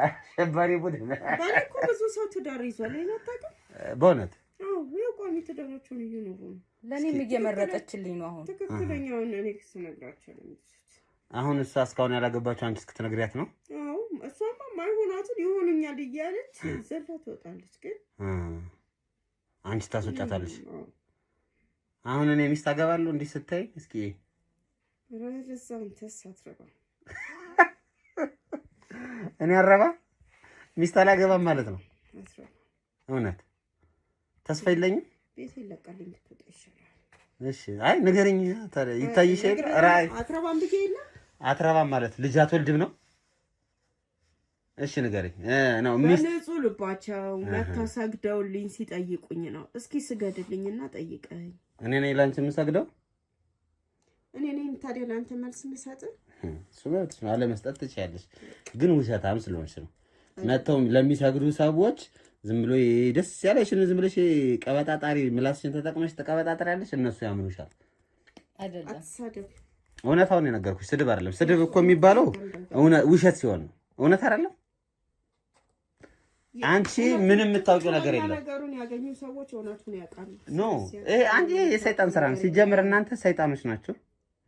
አሸባሪ ቡድን ባልኩ ብዙ ሰው ትዳር ይዟል አይነታቀም። በእውነት አዎ የቆሚ ትዳሮቹን እየኖሩ ነው። ለኔም እየመረጠችልኝ ነው። አሁን ትክክለኛውን እኔ ስነግራቸው ነው። አሁን እሷ እስካሁን ያላገባችው አንቺ እስክትነግሪያት ነው? አዎ እሷማ ማይሆናትን ይሆኑኛል እያለች ዘላ ትወጣለች። ግን አንቺ ታስወጫታለሽ። አሁን እኔ ሚስት አገባለሁ እንዲህ ስታይ እስኪ ረዛን ተሳትረባ እኔ አረባ ሚስት አላገባም ማለት ነው። እውነት ተስፋ የለኝም። ቤት ይለቀልኝ ትወጣ ይሻላል። እሺ አይ ንገረኝ። ታዲያ ይታይሻል። ራይ አትረባም ብዬ የለ አትረባም ማለት ልጅ አትወልድም ነው? እሺ ንገረኝ። ነው ሚስት በንጹህ ልባቸው መታሰግደውልኝ ሲጠይቁኝ ነው። እስኪ ስገድልኝና ጠይቀኝ። እኔ ነኝ ላንቺ የምሰግደው? እኔ ነኝ ታዲያ ላንተ መልስ የምሰጥህ? ሱበት አለ መስጠት ትችያለሽ፣ ግን ውሸታም ስለሆንሽ ነው። መተው ለሚሰግዱ ሰዎች ዝም ብሎ ደስ ያለሽን ዝም ብለሽ ቀበጣጣሪ ምላስሽን ተጠቅመሽ ተቀበጣጣሪያለሽ፣ እነሱ ያምኑሻል። አይደለም አትሳደብ። እውነታውን የነገርኩሽ ስድብ አይደለም። ስድብ እኮ የሚባለው ውሸት ሲሆን ነው። እውነት አይደለም። አንቺ ምንም የምታውቂው ነገር የለም። ነገሩን ያገኙ ሰዎች እውነቱን ያውቃሉ። ኖ ይሄ አንቺ የሰይጣን ስራ ነው። ሲጀምር እናንተ ሰይጣኖች ናቸው።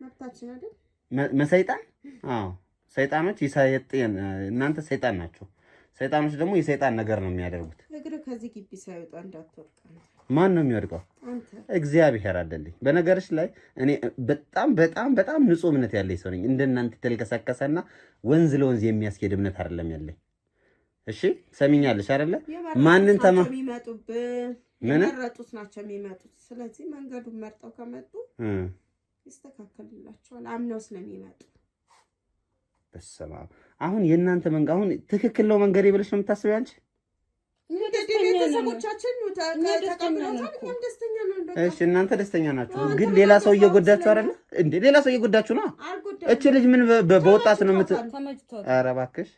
መብታችን አይደል? መሰይጣን አዎ፣ ሰይጣኖች ይሰይጣን። እናንተ ሰይጣን ናቸው። ሰይጣኖች ደግሞ የሰይጣን ነገር ነው የሚያደርጉት። እግር ከዚህ ግቢ ሳይወጣ እንዳትወርቅ። ማን ነው የሚወድቀው? እግዚአብሔር አይደለኝ። በነገርሽ ላይ እኔ በጣም በጣም በጣም ንጹህ እምነት ያለኝ ሰው ነኝ። እንደናንተ ተልከሰከሰና ወንዝ ለወንዝ የሚያስኬድ እምነት አይደለም ያለኝ። እሺ ሰሚኛለሽ አይደለ? ማንን የሚመጡብን የመረጡት ናቸው የሚመጡት። ስለዚህ መንገዱን መርጠው ከመጡ ይስተካከልላቸዋል፣ አምነው ስለሚመጡ። በስመ አብ። አሁን የእናንተ መንገድ አሁን ትክክል ነው መንገድ ብለሽ ነው የምታስቢው አንቺ? ቤተሰቦቻችን ተቀብለውታል፣ እኛም ደስተኛ ነን። እሺ እናንተ ደስተኛ ናችሁ፣ ግን ሌላ ሰው እየጎዳችሁ አይደለ እንዴ? ሌላ ሰው እየጎዳችሁ ነው። እቺ ልጅ ምን በወጣት ነው ኧረ እባክሽ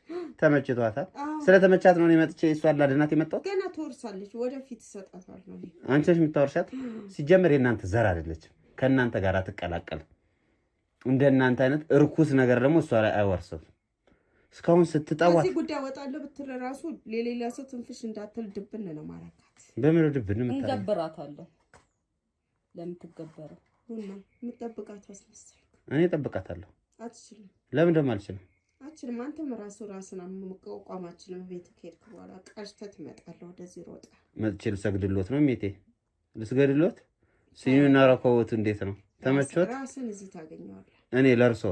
ተመችቷታል። ስለተመቻት ነው እኔ መጥቼ እሷን ላድናት የመጣሁት። ገና ትወርሳለች፣ ወደፊት እሰጣታለሁ። አንቺ ነሽ የምታወርሻት። ሲጀመር የእናንተ ዘር አይደለችም፣ ከእናንተ ጋር አትቀላቀልም። እንደናንተ አይነት እርኩስ ነገር ደግሞ እሷ ላይ አይወርስም። እስካሁን ስትጠዋት እዚህ ጉዳይ ወጣለሁ ብትል ራሱ ለሌላ ሰው ትንፍሽ እንዳትል ድብን ነው ማረካት። በምን ድብን ነው እንገበራታለሁ። ለምን ትገበረው? የምትጠብቃት አስመሰልክ። እኔ እጠብቃታለሁ። አትችልም። ለምን ደግሞ አልችልም? አትችልም። አንተም ራስን መቋቋማችንን ቤት ከሄድክ በኋላ ቀርተህ ትመጣለህ። ወደዚህ ሮጣ መጥቼ ልሰግድሎት ነው ሜቴ ልስገድሎት። ሲዩና ረኮት እንዴት ነው ተመቾት? ራስን እዚህ ታገኘዋለህ። እኔ ለርሶ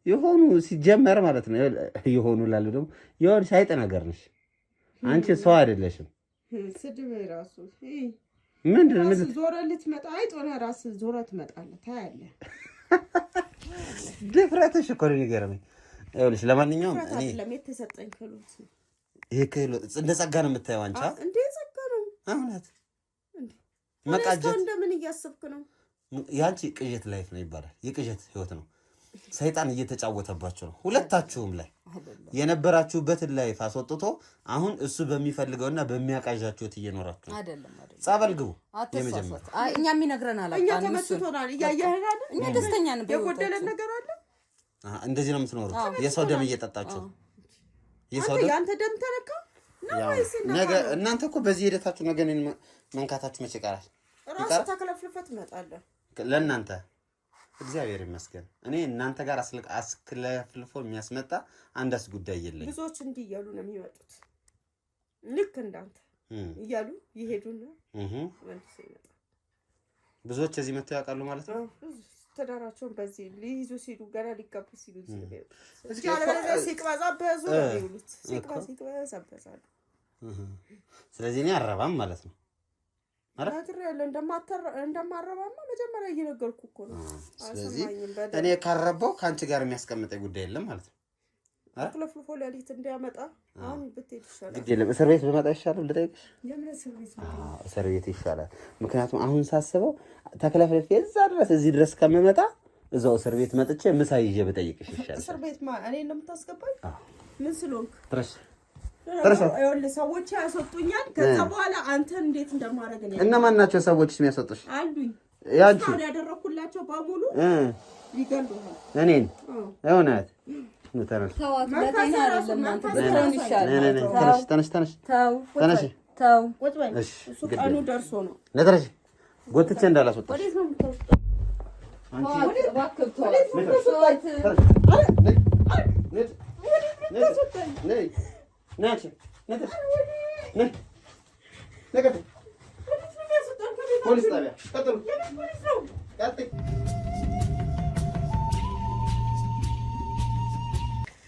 የሆኑ ሲጀመር ማለት ነው የሆኑ ላሉ ደግሞ የሆነ ሻይጥ ነገር ነሽ አንቺ፣ ሰው አይደለሽም። ስድብ ራሱ ምንድን ነው ዞረ ልትመጣ አይጦና ራስ ዞረ ትመጣለህ። ታያለህ። ድፍረትሽ እኮ ነው የሚገርመኝ። ይኸውልሽ ለማንኛውም እኔ የተሰጠኝ ክህሎት ነው። ይሄ ክህሎት እንደ ጸጋ ነው የምታየው አንቺ። እንደ ጸጋ ነው እውነት። መቃጀት እንደምን እያሰብክ ነው? ያንቺ ቅዠት ላይፍ ነው ይባላል። የቅዠት ህይወት ነው። ሰይጣን እየተጫወተባችሁ ነው። ሁለታችሁም ላይ የነበራችሁበትን ላይፍ አስወጥቶ አሁን እሱ በሚፈልገውና በሚያቃዣችሁት እየኖራችሁ አይደለም። ጸበል ግቡ። የመጀመሪያ እኛ የሚነግረን አላውቅም። እኛ ተመስቶናል። እያየኸን አይደል? እኛ ደስተኛ ነን። የጎደለን ነገር አለ። እንደዚህ ነው የምትኖሩት። የሰው ደም እየጠጣችሁ የሰው ደም ያንተ ደም ተነካ ነው ወይስ ነገ? እናንተ እኮ በዚህ ሄደታችሁ ነገ እኔን መንካታችሁ መቼ ይቀራል? ራስህ ተከለፍልፈት ትመጣለህ። ለእናንተ እግዚአብሔር ይመስገን እኔ እናንተ ጋር አስክለፍልፎ የሚያስመጣ አንዳስ ጉዳይ የለኝ። ብዙዎች እንዲህ እያሉ ነው የሚመጡት፣ ልክ እንዳንተ እያሉ ይሄዱና መልሰው ይመጣሉ። ብዙዎች እዚህ መጥተው ያውቃሉ ማለት ነው። ትዳራቸውን በዚህ ሊይዙ ሲሉ ገና ሊጋቡ ሲሉ ሲቅበዛበዙ ነው የሚውሉት። ሲቅበዛበዛሉ። ስለዚህ እኔ አረባም ማለት ነው። ነግሬያለሁ እንደማረባማ መጀመሪያ እየነገርኩህ እኮ ነው። ስለዚህ እኔ ካረባው ከአንቺ ጋር የሚያስቀምጠኝ ጉዳይ የለም ማለት ነው። አክለፍልፎ ሌሊት እንዲያመጣ አሁን ብትሄድ ይሻላል። ግድ የለም እስር ቤት ብመጣ ይሻላል። ልጠይቅሽ? የምን እስር ቤት? እስር ቤት ይሻላል። ምክንያቱም አሁን ሳስበው ተክለፍልፌ እዛ ድረስ እዚህ ድረስ ከምመጣ እዛው እስር ቤት መጥቼ ምሳ ይዤ ብጠይቅሽ ይሻላል። እስር ቤት እኔ ነው የምታስገባኝ? ምን ስለሆንክ? ሰዎች ያስወጡኛል። ከዛ በኋላ አንተን እንዴት እንደማደርግ ነው። እነማን ናቸው ሰዎች የሚያስወጡሽ? አሉኝ። ያንቺ ያደረኩላቸው በሙሉ ሊገሉሃል። እኔን እውነት ተነሽ ቀኑ ደርሶ ነው። ተነሽ ጎትቼ እንዳላስወጣሽ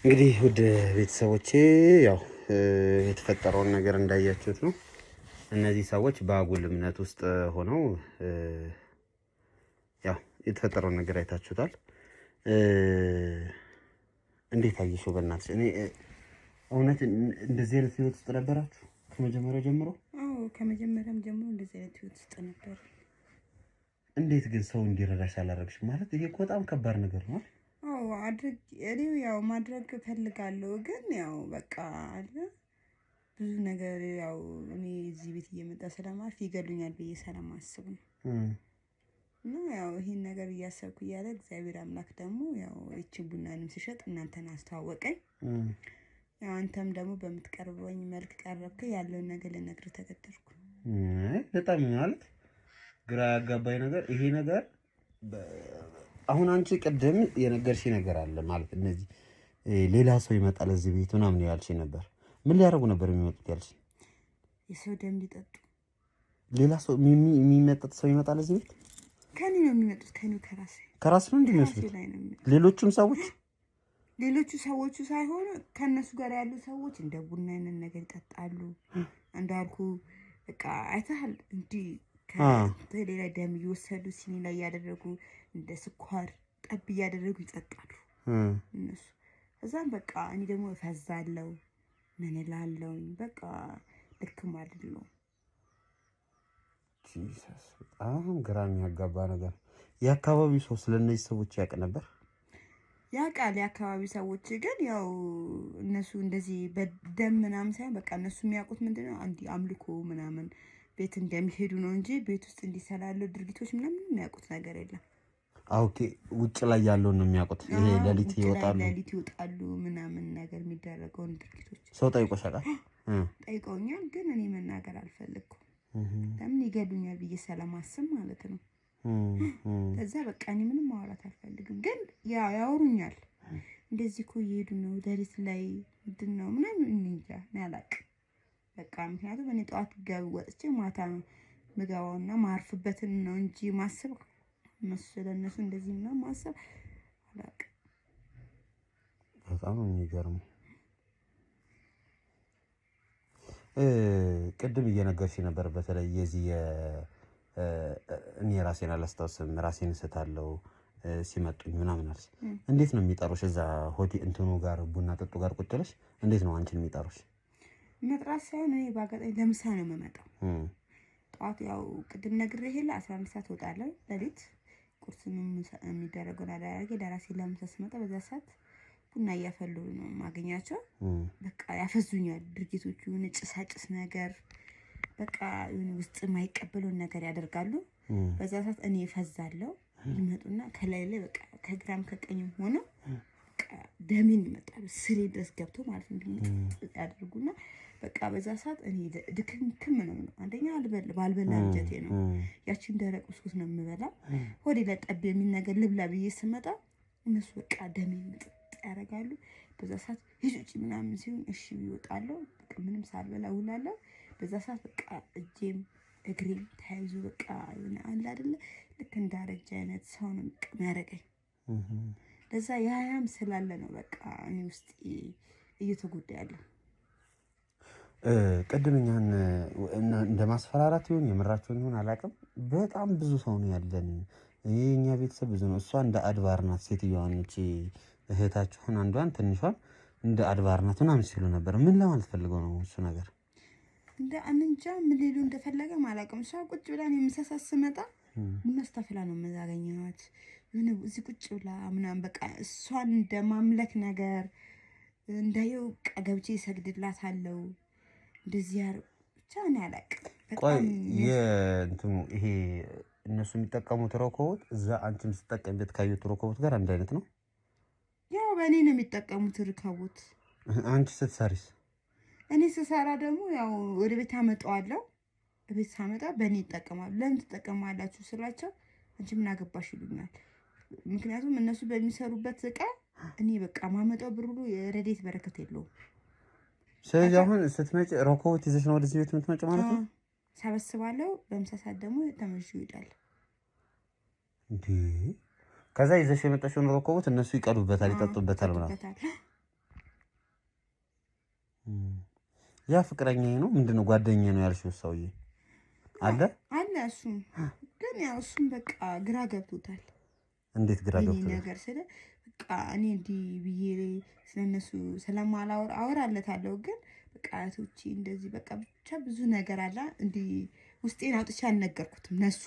እንግዲህ ውድ ቤተሰቦቼ ያው የተፈጠረውን ነገር እንዳያችሁት ነው። እነዚህ ሰዎች በአጉል እምነት ውስጥ ሆነው ያው የተፈጠረውን ነገር አይታችሁታል። እንዴት አየሽው? በእናትሽ እኔ እውነት እንደዚህ አይነት ህይወት ውስጥ ነበራችሁ ከመጀመሪያው ጀምሮ? አዎ ከመጀመሪያም ጀምሮ እንደዚህ አይነት ህይወት ውስጥ ነበር። እንዴት ግን ሰው እንዲረዳሽ አላደረግሽም? ማለት ይሄ እኮ በጣም ከባድ ነገር ነው። አዎ እኔው ያው ማድረግ እፈልጋለሁ፣ ግን ያው በቃ አለ ብዙ ነገር ያው እኔ እዚህ ቤት እየመጣ ስለማልፍ ይገሉኛል ብዬ ስለማስብ ነው። እና ያው ይሄን ነገር እያሰብኩ እያለ እግዚአብሔር አምላክ ደግሞ ያው እቺ ቡናንም ሲሸጥ እናንተን አስተዋወቀኝ። ያው አንተም ደግሞ በምትቀርበኝ መልክ ቀረብክ፣ ያለውን ነገር ልነግርህ ተገደድኩ። በጣም ማለት ግራ ያጋባኝ ነገር ይሄ ነገር አሁን አንቺ ቅድም የነገርሽ ነገር አለ ማለት እነዚህ ሌላ ሰው ይመጣል እዚህ ቤት ምናምን ያልሽ ነበር። ምን ሊያደርጉ ነበር የሚመጡት ያልሽ? የሰው ደም ሊጠጡ። ሌላ ሰው የሚመጣት ሰው ይመጣል እዚህ ቤት? ከኔ ነው የሚመጡት። ከራስ ነው እንደሚመስሉት ሌሎቹም ሰዎች ሌሎቹ ሰዎቹ ሳይሆኑ ከነሱ ጋር ያሉ ሰዎች እንደ ቡና አይነት ነገር ይጠጣሉ። እንዳልኩ በቃ አይተሃል እንዲህ ከሌላ ደም እየወሰዱ ሲኒ ላይ ያደረጉ እንደ ስኳር ጠብ እያደረጉ ይጠጣሉ እነሱ። እዛም በቃ እኔ ደግሞ እፈዛለሁ፣ ምን እላለሁ፣ በቃ ልክም አይደለም። ጂሰስ በጣም ግራ የሚያጋባ ነገር። የአካባቢው ሰው ስለነዚህ ሰዎች ያውቅ ነበር? ያውቃል የአካባቢ ሰዎች፣ ግን ያው እነሱ እንደዚህ በደም ምናምን ሳይሆን በቃ እነሱ የሚያውቁት ምንድነው አንዲ አምልኮ ምናምን ቤት እንደሚሄዱ ነው እንጂ ቤት ውስጥ እንዲሰላሉ ድርጊቶች ምናምን የሚያውቁት ነገር የለም። ኦኬ ውጭ ላይ ያለውን ነው የሚያውቁት። ይሄ ሌሊት ይወጣሉ ምናምን ነገር የሚደረገውን ድርጊቶች ሰው ጠይቆሻል? ጠይቀውኛል፣ ግን እኔ መናገር አልፈልኩም። ለምን ይገዱኛል ብዬ ስለማስብ ማለት ነው። ከዛ በቃ እኔ ምንም ማውራት አልፈልግም፣ ግን ያወሩኛል። እንደዚህ እኮ እየሄዱ ነው ሌሊት ላይ ምንድን ነው ምናምን እንጃ አላውቅም። በቃ ምክንያቱም እኔ ጠዋት ወጥቼ ማታ ምገባውና ማርፍበትን ነው እንጂ ማሰብ ስለነሱ እንደዚህ ነው ማሰብ አላውቅም። በጣም የሚገርም ቅድም እየነገርሽ ነበር። በተለይ የዚህ እኔ ራሴን አላስታውስም ራሴን ስታለው ሲመጡኝ ምናምን አልሽ። እንዴት ነው የሚጠሩሽ? እዛ ሆቴል እንትኑ ጋር ቡና ጠጡ ጋር ቁጭ ብለሽ እንዴት ነው አንቺን የሚጠሩሽ? መጥራት ሳይሆን እኔ ባጋጣሚ ለምሳ ነው የምመጣው። ጠዋት ያው ቅድም ነግሬህ የለ 11 ሰዓት እወጣለሁ። ሌሊት ቁርስ የሚደረገው አዳራጊ ለራሴ ለምሳ ስመጣ በዛ ሰዓት ቡና እያፈሉ ነው ማገኛቸው። በቃ ያፈዙኛል ድርጊቶቹ፣ የሆነ ጭሳጭስ ነገር በቃ የሆነ ውስጥ የማይቀበሉን ነገር ያደርጋሉ። በዛ ሰዓት እኔ እፈዛለሁ። ይመጡና ከላይ ላይ በቃ ከግራም ከቀኝም ሆነ በቃ ደሜን ይመጣሉ ስሬ ድረስ ገብቶ ማለት ነው ያደርጉና በቃ በዛ ሰዓት እኔ ድክምክም ነው። አንደኛ ባልበላ እንጀቴ ነው ያቺን ደረቅ ብስኩት ነው የምበላ። ሆዴ ላይ ጠብ የሚል ነገር ልብላ ብዬ ስመጣ እነሱ በቃ ደሜን ምጥጥ ያደርጋሉ። በዛ ሰዓት ሂጂ ምናምን ሲሆን እሺ ይወጣለሁ። በቃ ምንም ሳልበላ ውላለሁ። በዛ ሰዓት በቃ እጄም እግሬም ተያይዞ በቃ የሆነ አለ አይደለ ልክ እንዳረጀ አይነት ሰው ነው የሚያደርገኝ። ለዛ ያያም ስላለ ነው በቃ እኔ ውስጥ እየተጎዳ ያለው። ቅድምኛን እንደ ማስፈራራት ይሁን የምራቸውን ይሁን አላውቅም። በጣም ብዙ ሰው ነው ያለን። የኛ ቤተሰብ ብዙ ነው። እሷ እንደ አድባር ናት ሴትዮዋን፣ እቺ እህታችሁን አንዷን ትንሿን እንደ አድባር ናት ምናምን ሲሉ ነበር። ምን ለማለት ፈልገው ነው እሱ ነገር? እንደ አንንጃ ምን ሊሉ እንደፈለገ ማላውቅም። እሷ ቁጭ ብላ ነው የምሰሳስ ስመጣ ቡና ስታፈላ ነው የምዛገኘት። የሆነ እዚህ ቁጭ ብላ ምናምን በቃ እሷን እንደማምለክ ነገር እንዳየው ገብቼ እሰግድላታለሁ። እንደዚህ ያር ብቻ ነው አላውቅም። ቆይ የእንትኑ ይሄ እነሱ የሚጠቀሙት ሮኮቦት እዛ አንቺም ስትጠቀምበት ካዩት ሮኮቦት ጋር አንድ አይነት ነው? ያው በእኔ ነው የሚጠቀሙት ርካቦት። አንቺ ስትሰሪስ? እኔ ስሰራ ደግሞ ያው ወደ ቤት አመጣዋለሁ። ቤት ሳመጣ በእኔ ይጠቀማሉ። ለምን ትጠቀማላችሁ ስላቸው አንቺ ምን አገባሽ ይሉኛል። ምክንያቱም እነሱ በሚሰሩበት እቃ እኔ በቃ ማመጣው ብር ሁሉ የረዴት በረከት የለውም። ስለዚህ አሁን ስትመጪ ረኮቦት ይዘሽ ነው ወደዚህ ቤት የምትመጪው ማለት ነው? ሰበስባለሁ። በምሳ ሰዓት ደግሞ ተመልሼ እሄዳለሁ። እንዴ ከዛ ይዘሽ የመጣሽውን ረኮቦት እነሱ ይቀዱበታል፣ ይጠጡበታል ምናምን። ያ ፍቅረኛዬ ነው ምንድነው ጓደኛዬ ነው ያልሽው ሰውዬ አለ? እሱም ግን ያው እሱም በቃ ግራ ገብቶታል። እንዴት ግራ ገብቶታል? ነገር ስለ በቃ እኔ እንዲህ ብዬ ስለነሱ ስለማላወራ አወራለታለሁ፣ ግን በቃ እህቶቼ እንደዚህ በቃ ብቻ ብዙ ነገር አለ። እንዲህ ውስጤን አውጥቼ አልነገርኩትም። እነሱ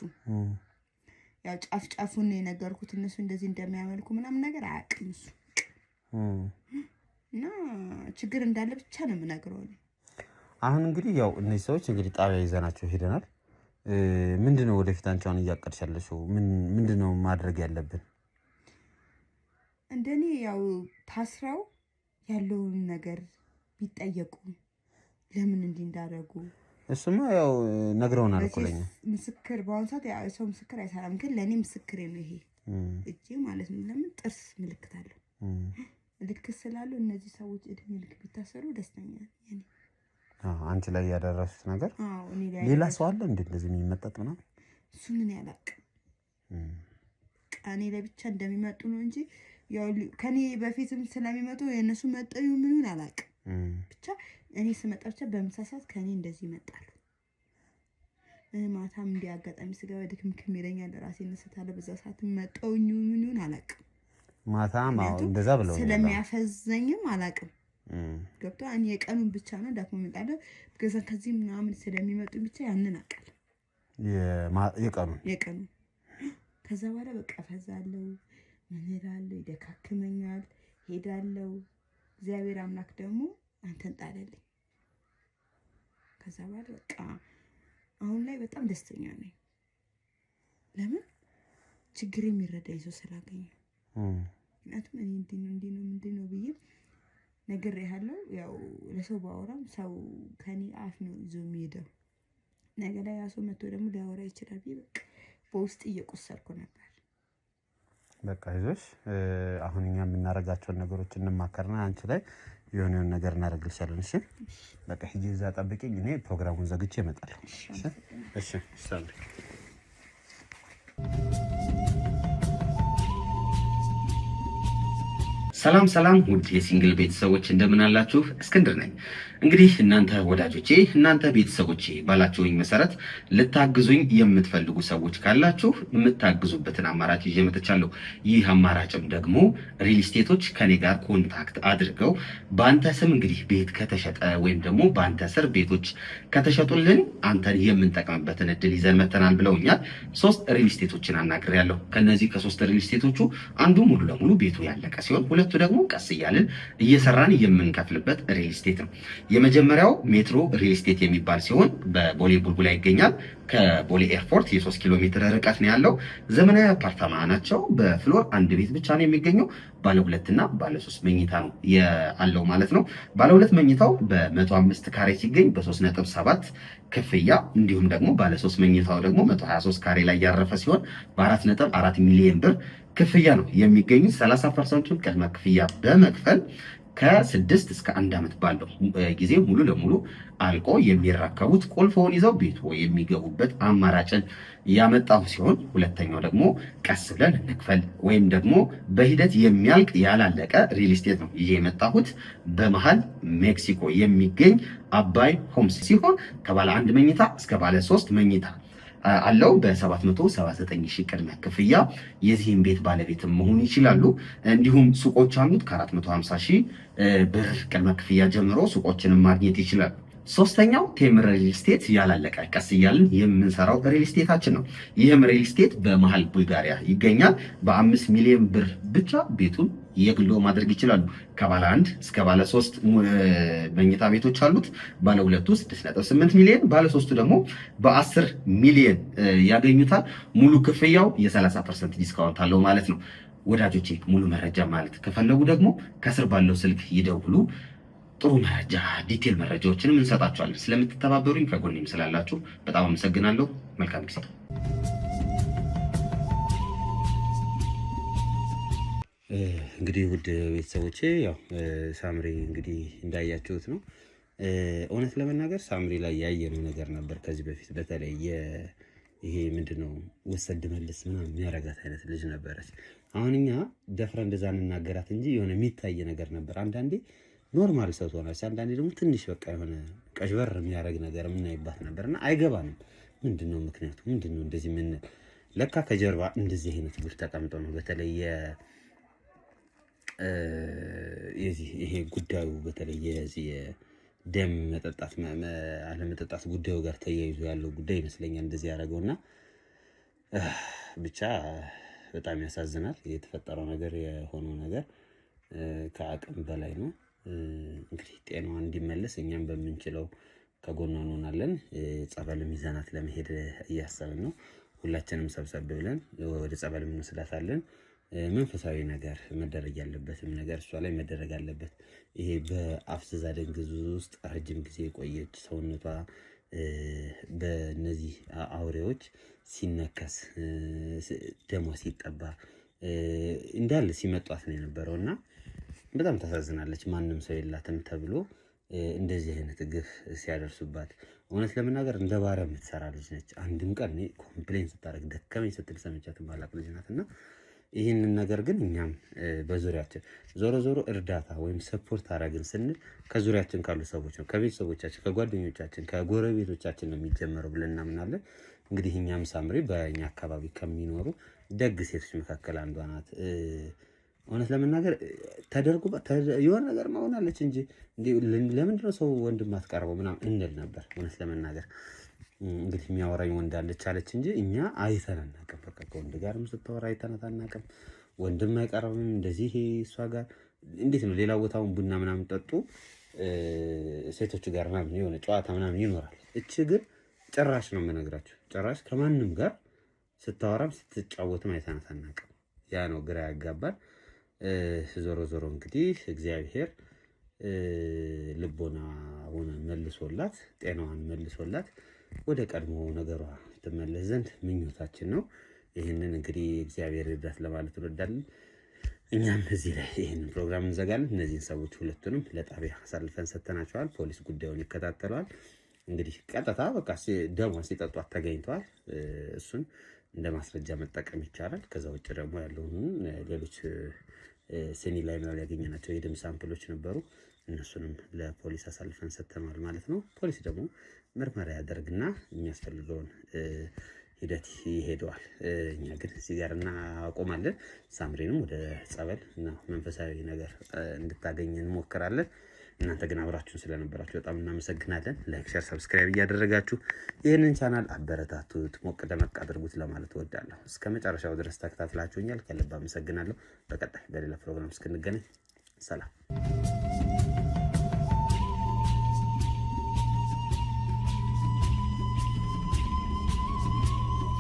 ያው ጫፉን ነው የነገርኩት። እነሱ እንደዚህ እንደሚያመልኩ ምናምን ነገር አያውቅም እሱ እና ችግር እንዳለ ብቻ ነው የምነግረው። አሁን እንግዲህ ያው እነዚህ ሰዎች እንግዲህ ጣቢያ ይዘናቸው ሄደናል። ምንድነው ወደፊት አንቺ አሁን እያቀድሽ ያለሽው? ምንድነው ማድረግ ያለብን? እንደኔ ያው ታስረው ያለውን ነገር ቢጠየቁ ለምን እንዲህ እንዳደረጉ እሱማ ያው ነግረውናል እኮ ለኛ። ምስክር በአሁኑ ሰዓት ያው ሰው ምስክር አይሰራም፣ ግን ለኔ ምስክሬ ነው ይሄ እጄ ማለት ነው። ለምን ጥርስ ምልክት አለው። ምልክት ስላለው እነዚህ ሰዎች እድሜ ልክ ቢታሰሩ ደስተኛ ነኝ። አንቺ ላይ ያደረሱት ነገር ሌላ ሰው አለ እንደዚህ የሚመጣጥ ምናምን እሱን እኔ አላውቅም። እኔ ላይ ብቻ እንደሚመጡ ነው እንጂ ያው ከኔ በፊትም ስለሚመጡ የእነሱ መጠዩ ምኑን አላውቅም። ብቻ እኔ ስመጣ ብቻ በምሳ ሰዓት ከኔ እንደዚህ ይመጣሉ። ማታም እንዲያጋጣሚ ስገባ ድክምክም ይለኛል፣ ራሴን እንስታለሁ። በዛ ሰዓት መጠውኝ ምኑን አላውቅም። ማታም እንደዛ ብለው ስለሚያፈዘኝም አላውቅም። ገብቶ እኔ የቀኑን ብቻ ነው ዳክሞ እመጣለሁ። ከዛ ከዚህ ምናምን ስለሚመጡ ብቻ ያንን አውቃለሁ የቀኑ ከዛ በኋላ በቃ ፈዛለሁ፣ ምን እላለሁ፣ ይደካክመኛል፣ ሄዳለሁ። እግዚአብሔር አምላክ ደግሞ አንተን ጣለልኝ። ከዛ በኋላ በቃ አሁን ላይ በጣም ደስተኛ ነኝ። ለምን ችግር የሚረዳኝ ሰው ስላገኘሁ። ምክንያቱም እኔ እንዲህ ነው ብዬ ነግሬሃለሁ። ያው ለሰው ባወራም ሰው ከኔ አፍ ነው ይዞ የሚሄደው። ነገ ላይ ያሰው መጥቶ ደግሞ ሊያወራ ይችላል። በቃ በውስጥ እየቆሰልኩ ነበር። በቃ ይዞሽ አሁን እኛ የምናረጋቸውን ነገሮች እንማከርና አንቺ ላይ የሆነ ነገር እናደርግልሻለን። እሺ በቃ ሂጂ እዛ ጠብቂኝ፣ እኔ ፕሮግራሙን ዘግቼ እመጣለሁ። እሺ ሰላም። ሰላም ውድ የሲንግል ቤተሰቦች እንደምን አላችሁ? እስክንድር ነኝ። እንግዲህ እናንተ ወዳጆቼ፣ እናንተ ቤተሰቦቼ ባላችሁኝ መሰረት ልታግዙኝ የምትፈልጉ ሰዎች ካላችሁ የምታግዙበትን አማራጭ ይዤ መጥቻለሁ። ይህ አማራጭም ደግሞ ሪል ስቴቶች ከኔ ጋር ኮንታክት አድርገው በአንተ ስም እንግዲህ ቤት ከተሸጠ ወይም ደግሞ በአንተ ስር ቤቶች ከተሸጡልን አንተን የምንጠቅምበትን እድል ይዘን መተናል ብለውኛል። 3 ሪል ስቴቶችን አናግሬያለሁ። ከነዚህ ከ3 ሪል ስቴቶቹ አንዱ ሙሉ ለሙሉ ቤቱ ያለቀ ሲሆን፣ ሁለቱ ደግሞ ቀስ እያልን እየሰራን የምንከፍልበት ሪል ስቴት ነው። የመጀመሪያው ሜትሮ ሪል ስቴት የሚባል ሲሆን በቦሌ ቡልቡላ ይገኛል። ከቦሌ ኤርፖርት የ3 ኪሎ ሜትር ርቀት ነው ያለው። ዘመናዊ አፓርታማ ናቸው። በፍሎር 1 ቤት ብቻ ነው የሚገኘው። ባለ 2 እና ባለ 3 መኝታ ነው ያለው ማለት ነው። ባለ 2 መኝታው በ105 ካሬ ሲገኝ በ3.7 ክፍያ፣ እንዲሁም ደግሞ ባለ 3 መኝታው ደግሞ 123 ካሬ ላይ ያረፈ ሲሆን በ4.4 ሚሊዮን ብር ክፍያ ነው የሚገኙት። 30% ቅድመ ክፍያ በመክፈል ከ6 እስከ 1 ዓመት ባለው ጊዜ ሙሉ ለሙሉ አልቆ የሚረከቡት ቁልፎን ይዘው ቤቱ የሚገቡበት አማራጭን ያመጣው ሲሆን፣ ሁለተኛው ደግሞ ቀስ ብለን እንክፈል ወይም ደግሞ በሂደት የሚያልቅ ያላለቀ ሪል ስቴት ነው ይዤ የመጣሁት። በመሃል ሜክሲኮ የሚገኝ አባይ ሆምስ ሲሆን ከባለ 1 መኝታ እስከ ባለ 3 መኝታ አለው። በ779 ሺህ ቅድመ ክፍያ የዚህን ቤት ባለቤትም መሆን ይችላሉ። እንዲሁም ሱቆች አሉት። ከ450 ሺህ ብር ቅድመ ክፍያ ጀምሮ ሱቆችንም ማግኘት ይችላሉ። ሶስተኛው ቴምር ሪል ስቴት ያላለቀ ቀስ እያልን የምንሰራው ሪል ስቴታችን ነው። ይህም ሪል ስቴት በመሃል ቡልጋሪያ ይገኛል። በ5 ሚሊዮን ብር ብቻ ቤቱን የግሎ ማድረግ ይችላሉ። ከባለ 1 እስከ ባለ 3 መኝታ ቤቶች አሉት። ባለ 2 6.8 ሚሊዮን፣ ባለ 3 ደግሞ በ10 ሚሊዮን ያገኙታል። ሙሉ ክፍያው የ30% ዲስካውንት አለው ማለት ነው። ወዳጆቼ ሙሉ መረጃ ማለት ከፈለጉ ደግሞ ከስር ባለው ስልክ ይደውሉ። ጥሩ መረጃ ዲቴል መረጃዎችንም እንሰጣችኋለን። ስለምትተባበሩኝ ከጎኔም ስላላችሁ በጣም አመሰግናለሁ። መልካም ጊዜ እንግዲህ ውድ ቤተሰቦቼ ያው ሳምሪ እንግዲህ እንዳያችሁት ነው። እውነት ለመናገር ሳምሪ ላይ ያየነው ነገር ነበር ከዚህ በፊት በተለይ ይሄ ምንድነው ወሰድ መልስ ምናምን የሚያረጋት አይነት ልጅ ነበረች። አሁን እኛ ደፍረ እንደዛ እንናገራት እንጂ የሆነ የሚታይ ነገር ነበር። አንዳንዴ ኖርማል ሰው ትሆናለች፣ አንዳንዴ ደግሞ ትንሽ በቃ የሆነ ቀሽበር የሚያደርግ ነገር የምናይባት ነበርና አይገባንም። ምንድነው ምክንያቱ? ምንድነው እንደዚህ ምን ለካ ከጀርባ እንደዚህ አይነት ጉድ ተቀምጦ ነው። በተለይ ይሄ ጉዳዩ በተለይ የዚህ ደም መጠጣት አለመጠጣት ጉዳዩ ጋር ተያይዞ ያለው ጉዳይ ይመስለኛል እንደዚህ ያደረገውና ብቻ በጣም ያሳዝናል። የተፈጠረው ነገር የሆነው ነገር ከአቅም በላይ ነው። እንግዲህ ጤናዋ እንዲመለስ እኛም በምንችለው ከጎኗ እንሆናለን። ጸበልም ይዘናት ለመሄድ እያሰብን ነው። ሁላችንም ሰብሰብ ብለን ወደ ጸበልም እንወስዳታለን። መንፈሳዊ ነገር መደረግ ያለበትም ነገር እሷ ላይ መደረግ አለበት። ይሄ በአፍዝዛ ደንግዝ ውስጥ ረጅም ጊዜ የቆየች ሰውነቷ በእነዚህ አውሬዎች ሲነከስ ደሟ ሲጠባ እንዳለ ሲመጧት ነው የነበረው እና በጣም ታሳዝናለች። ማንም ሰው የላትም ተብሎ እንደዚህ አይነት ግፍ ሲያደርሱባት እውነት ለመናገር እንደ ባሪያ የምትሰራ ልጅ ነች። አንድም ቀን ኮምፕሌን ስታደርግ ደከመኝ ስትል ሰምቻት ማላቅ ልጅ ናት እና ይህንን ነገር ግን እኛም በዙሪያችን ዞሮ እርዳታ ወይም ሰፖርት አረግን ስንል ከዙሪያችን ካሉ ሰዎች ነው፣ ከቤተሰቦቻችን፣ ከጓደኞቻችን፣ ከጎረቤቶቻችን ነው የሚጀመረው ብለን እናምናለን። እንግዲህ እኛም ሳምሪ በእኛ አካባቢ ከሚኖሩ ደግ ሴቶች መካከል አንዷ ናት። እውነት ለመናገር ተደርጎ የሆነ ነገር ማሆናለች እንጂ ለምንድነው ሰው ወንድም አትቀርበው ምናምን እንል ነበር። እውነት ለመናገር እንግዲህ የሚያወራኝ ወንድ አለች አለች እንጂ እኛ አይተን አናውቅም። በቃ ከወንድ ጋርም ስታወራ አይተናት አናውቅም። ወንድም አይቀርብም እንደዚህ እሷ ጋር እንዴት ነው ሌላ ቦታውን ቡና ምናምን ጠጡ ሴቶች ጋር ምናምን የሆነ ጨዋታ ምናምን ይኖራል። እቺ ግን ጭራሽ ነው የምነግራችሁ፣ ጭራሽ ከማንም ጋር ስታወራም ስትጫወትም አይተናት አናውቅም። ያ ነው ግራ ያጋባል። ዞሮ እንግዲህ እግዚአብሔር ልቦና ሆነ መልሶላት ጤናዋን መልሶላት ወደ ቀድሞ ነገሯ ትመለስ ዘንድ ምኞታችን ነው። ይህንን እንግዲህ እግዚአብሔር ይርዳት ለማለት እንወዳለን። እኛም እዚህ ላይ ይህንን ፕሮግራም እንዘጋለን። እነዚህን ሰዎች ሁለቱንም ለጣቢያ አሳልፈን ሰጥተናቸዋል። ፖሊስ ጉዳዩን ይከታተለዋል። እንግዲህ ቀጥታ በቃ ደሟን ሲጠጧት ተገኝተዋል። እሱን እንደ ማስረጃ መጠቀም ይቻላል። ከዛ ውጭ ደግሞ ያለውን ሌሎች ስኒ ላይ ነው ያገኘናቸው የደም ሳምፕሎች ነበሩ። እነሱንም ለፖሊስ አሳልፈን ሰጥተናል ማለት ነው። ፖሊስ ደግሞ ምርመራ ያደርግና የሚያስፈልገውን ሂደት ይሄደዋል። እኛ ግን እዚህ ጋር እናቆማለን። ሳምሪንም ወደ ጸበል እና መንፈሳዊ ነገር እንድታገኝ እንሞክራለን። እናንተ ግን አብራችሁን ስለነበራችሁ በጣም እናመሰግናለን። ላይክ፣ ሼር፣ ሰብስክራይብ እያደረጋችሁ ይህንን ቻናል አበረታቱት፣ ሞቅ ደመቅ አድርጉት ለማለት እወዳለሁ። እስከ መጨረሻው ድረስ ተከታትላችሁኛል፣ ከልብ አመሰግናለሁ። በቀጣይ በሌላ ፕሮግራም እስክንገናኝ ሰላም።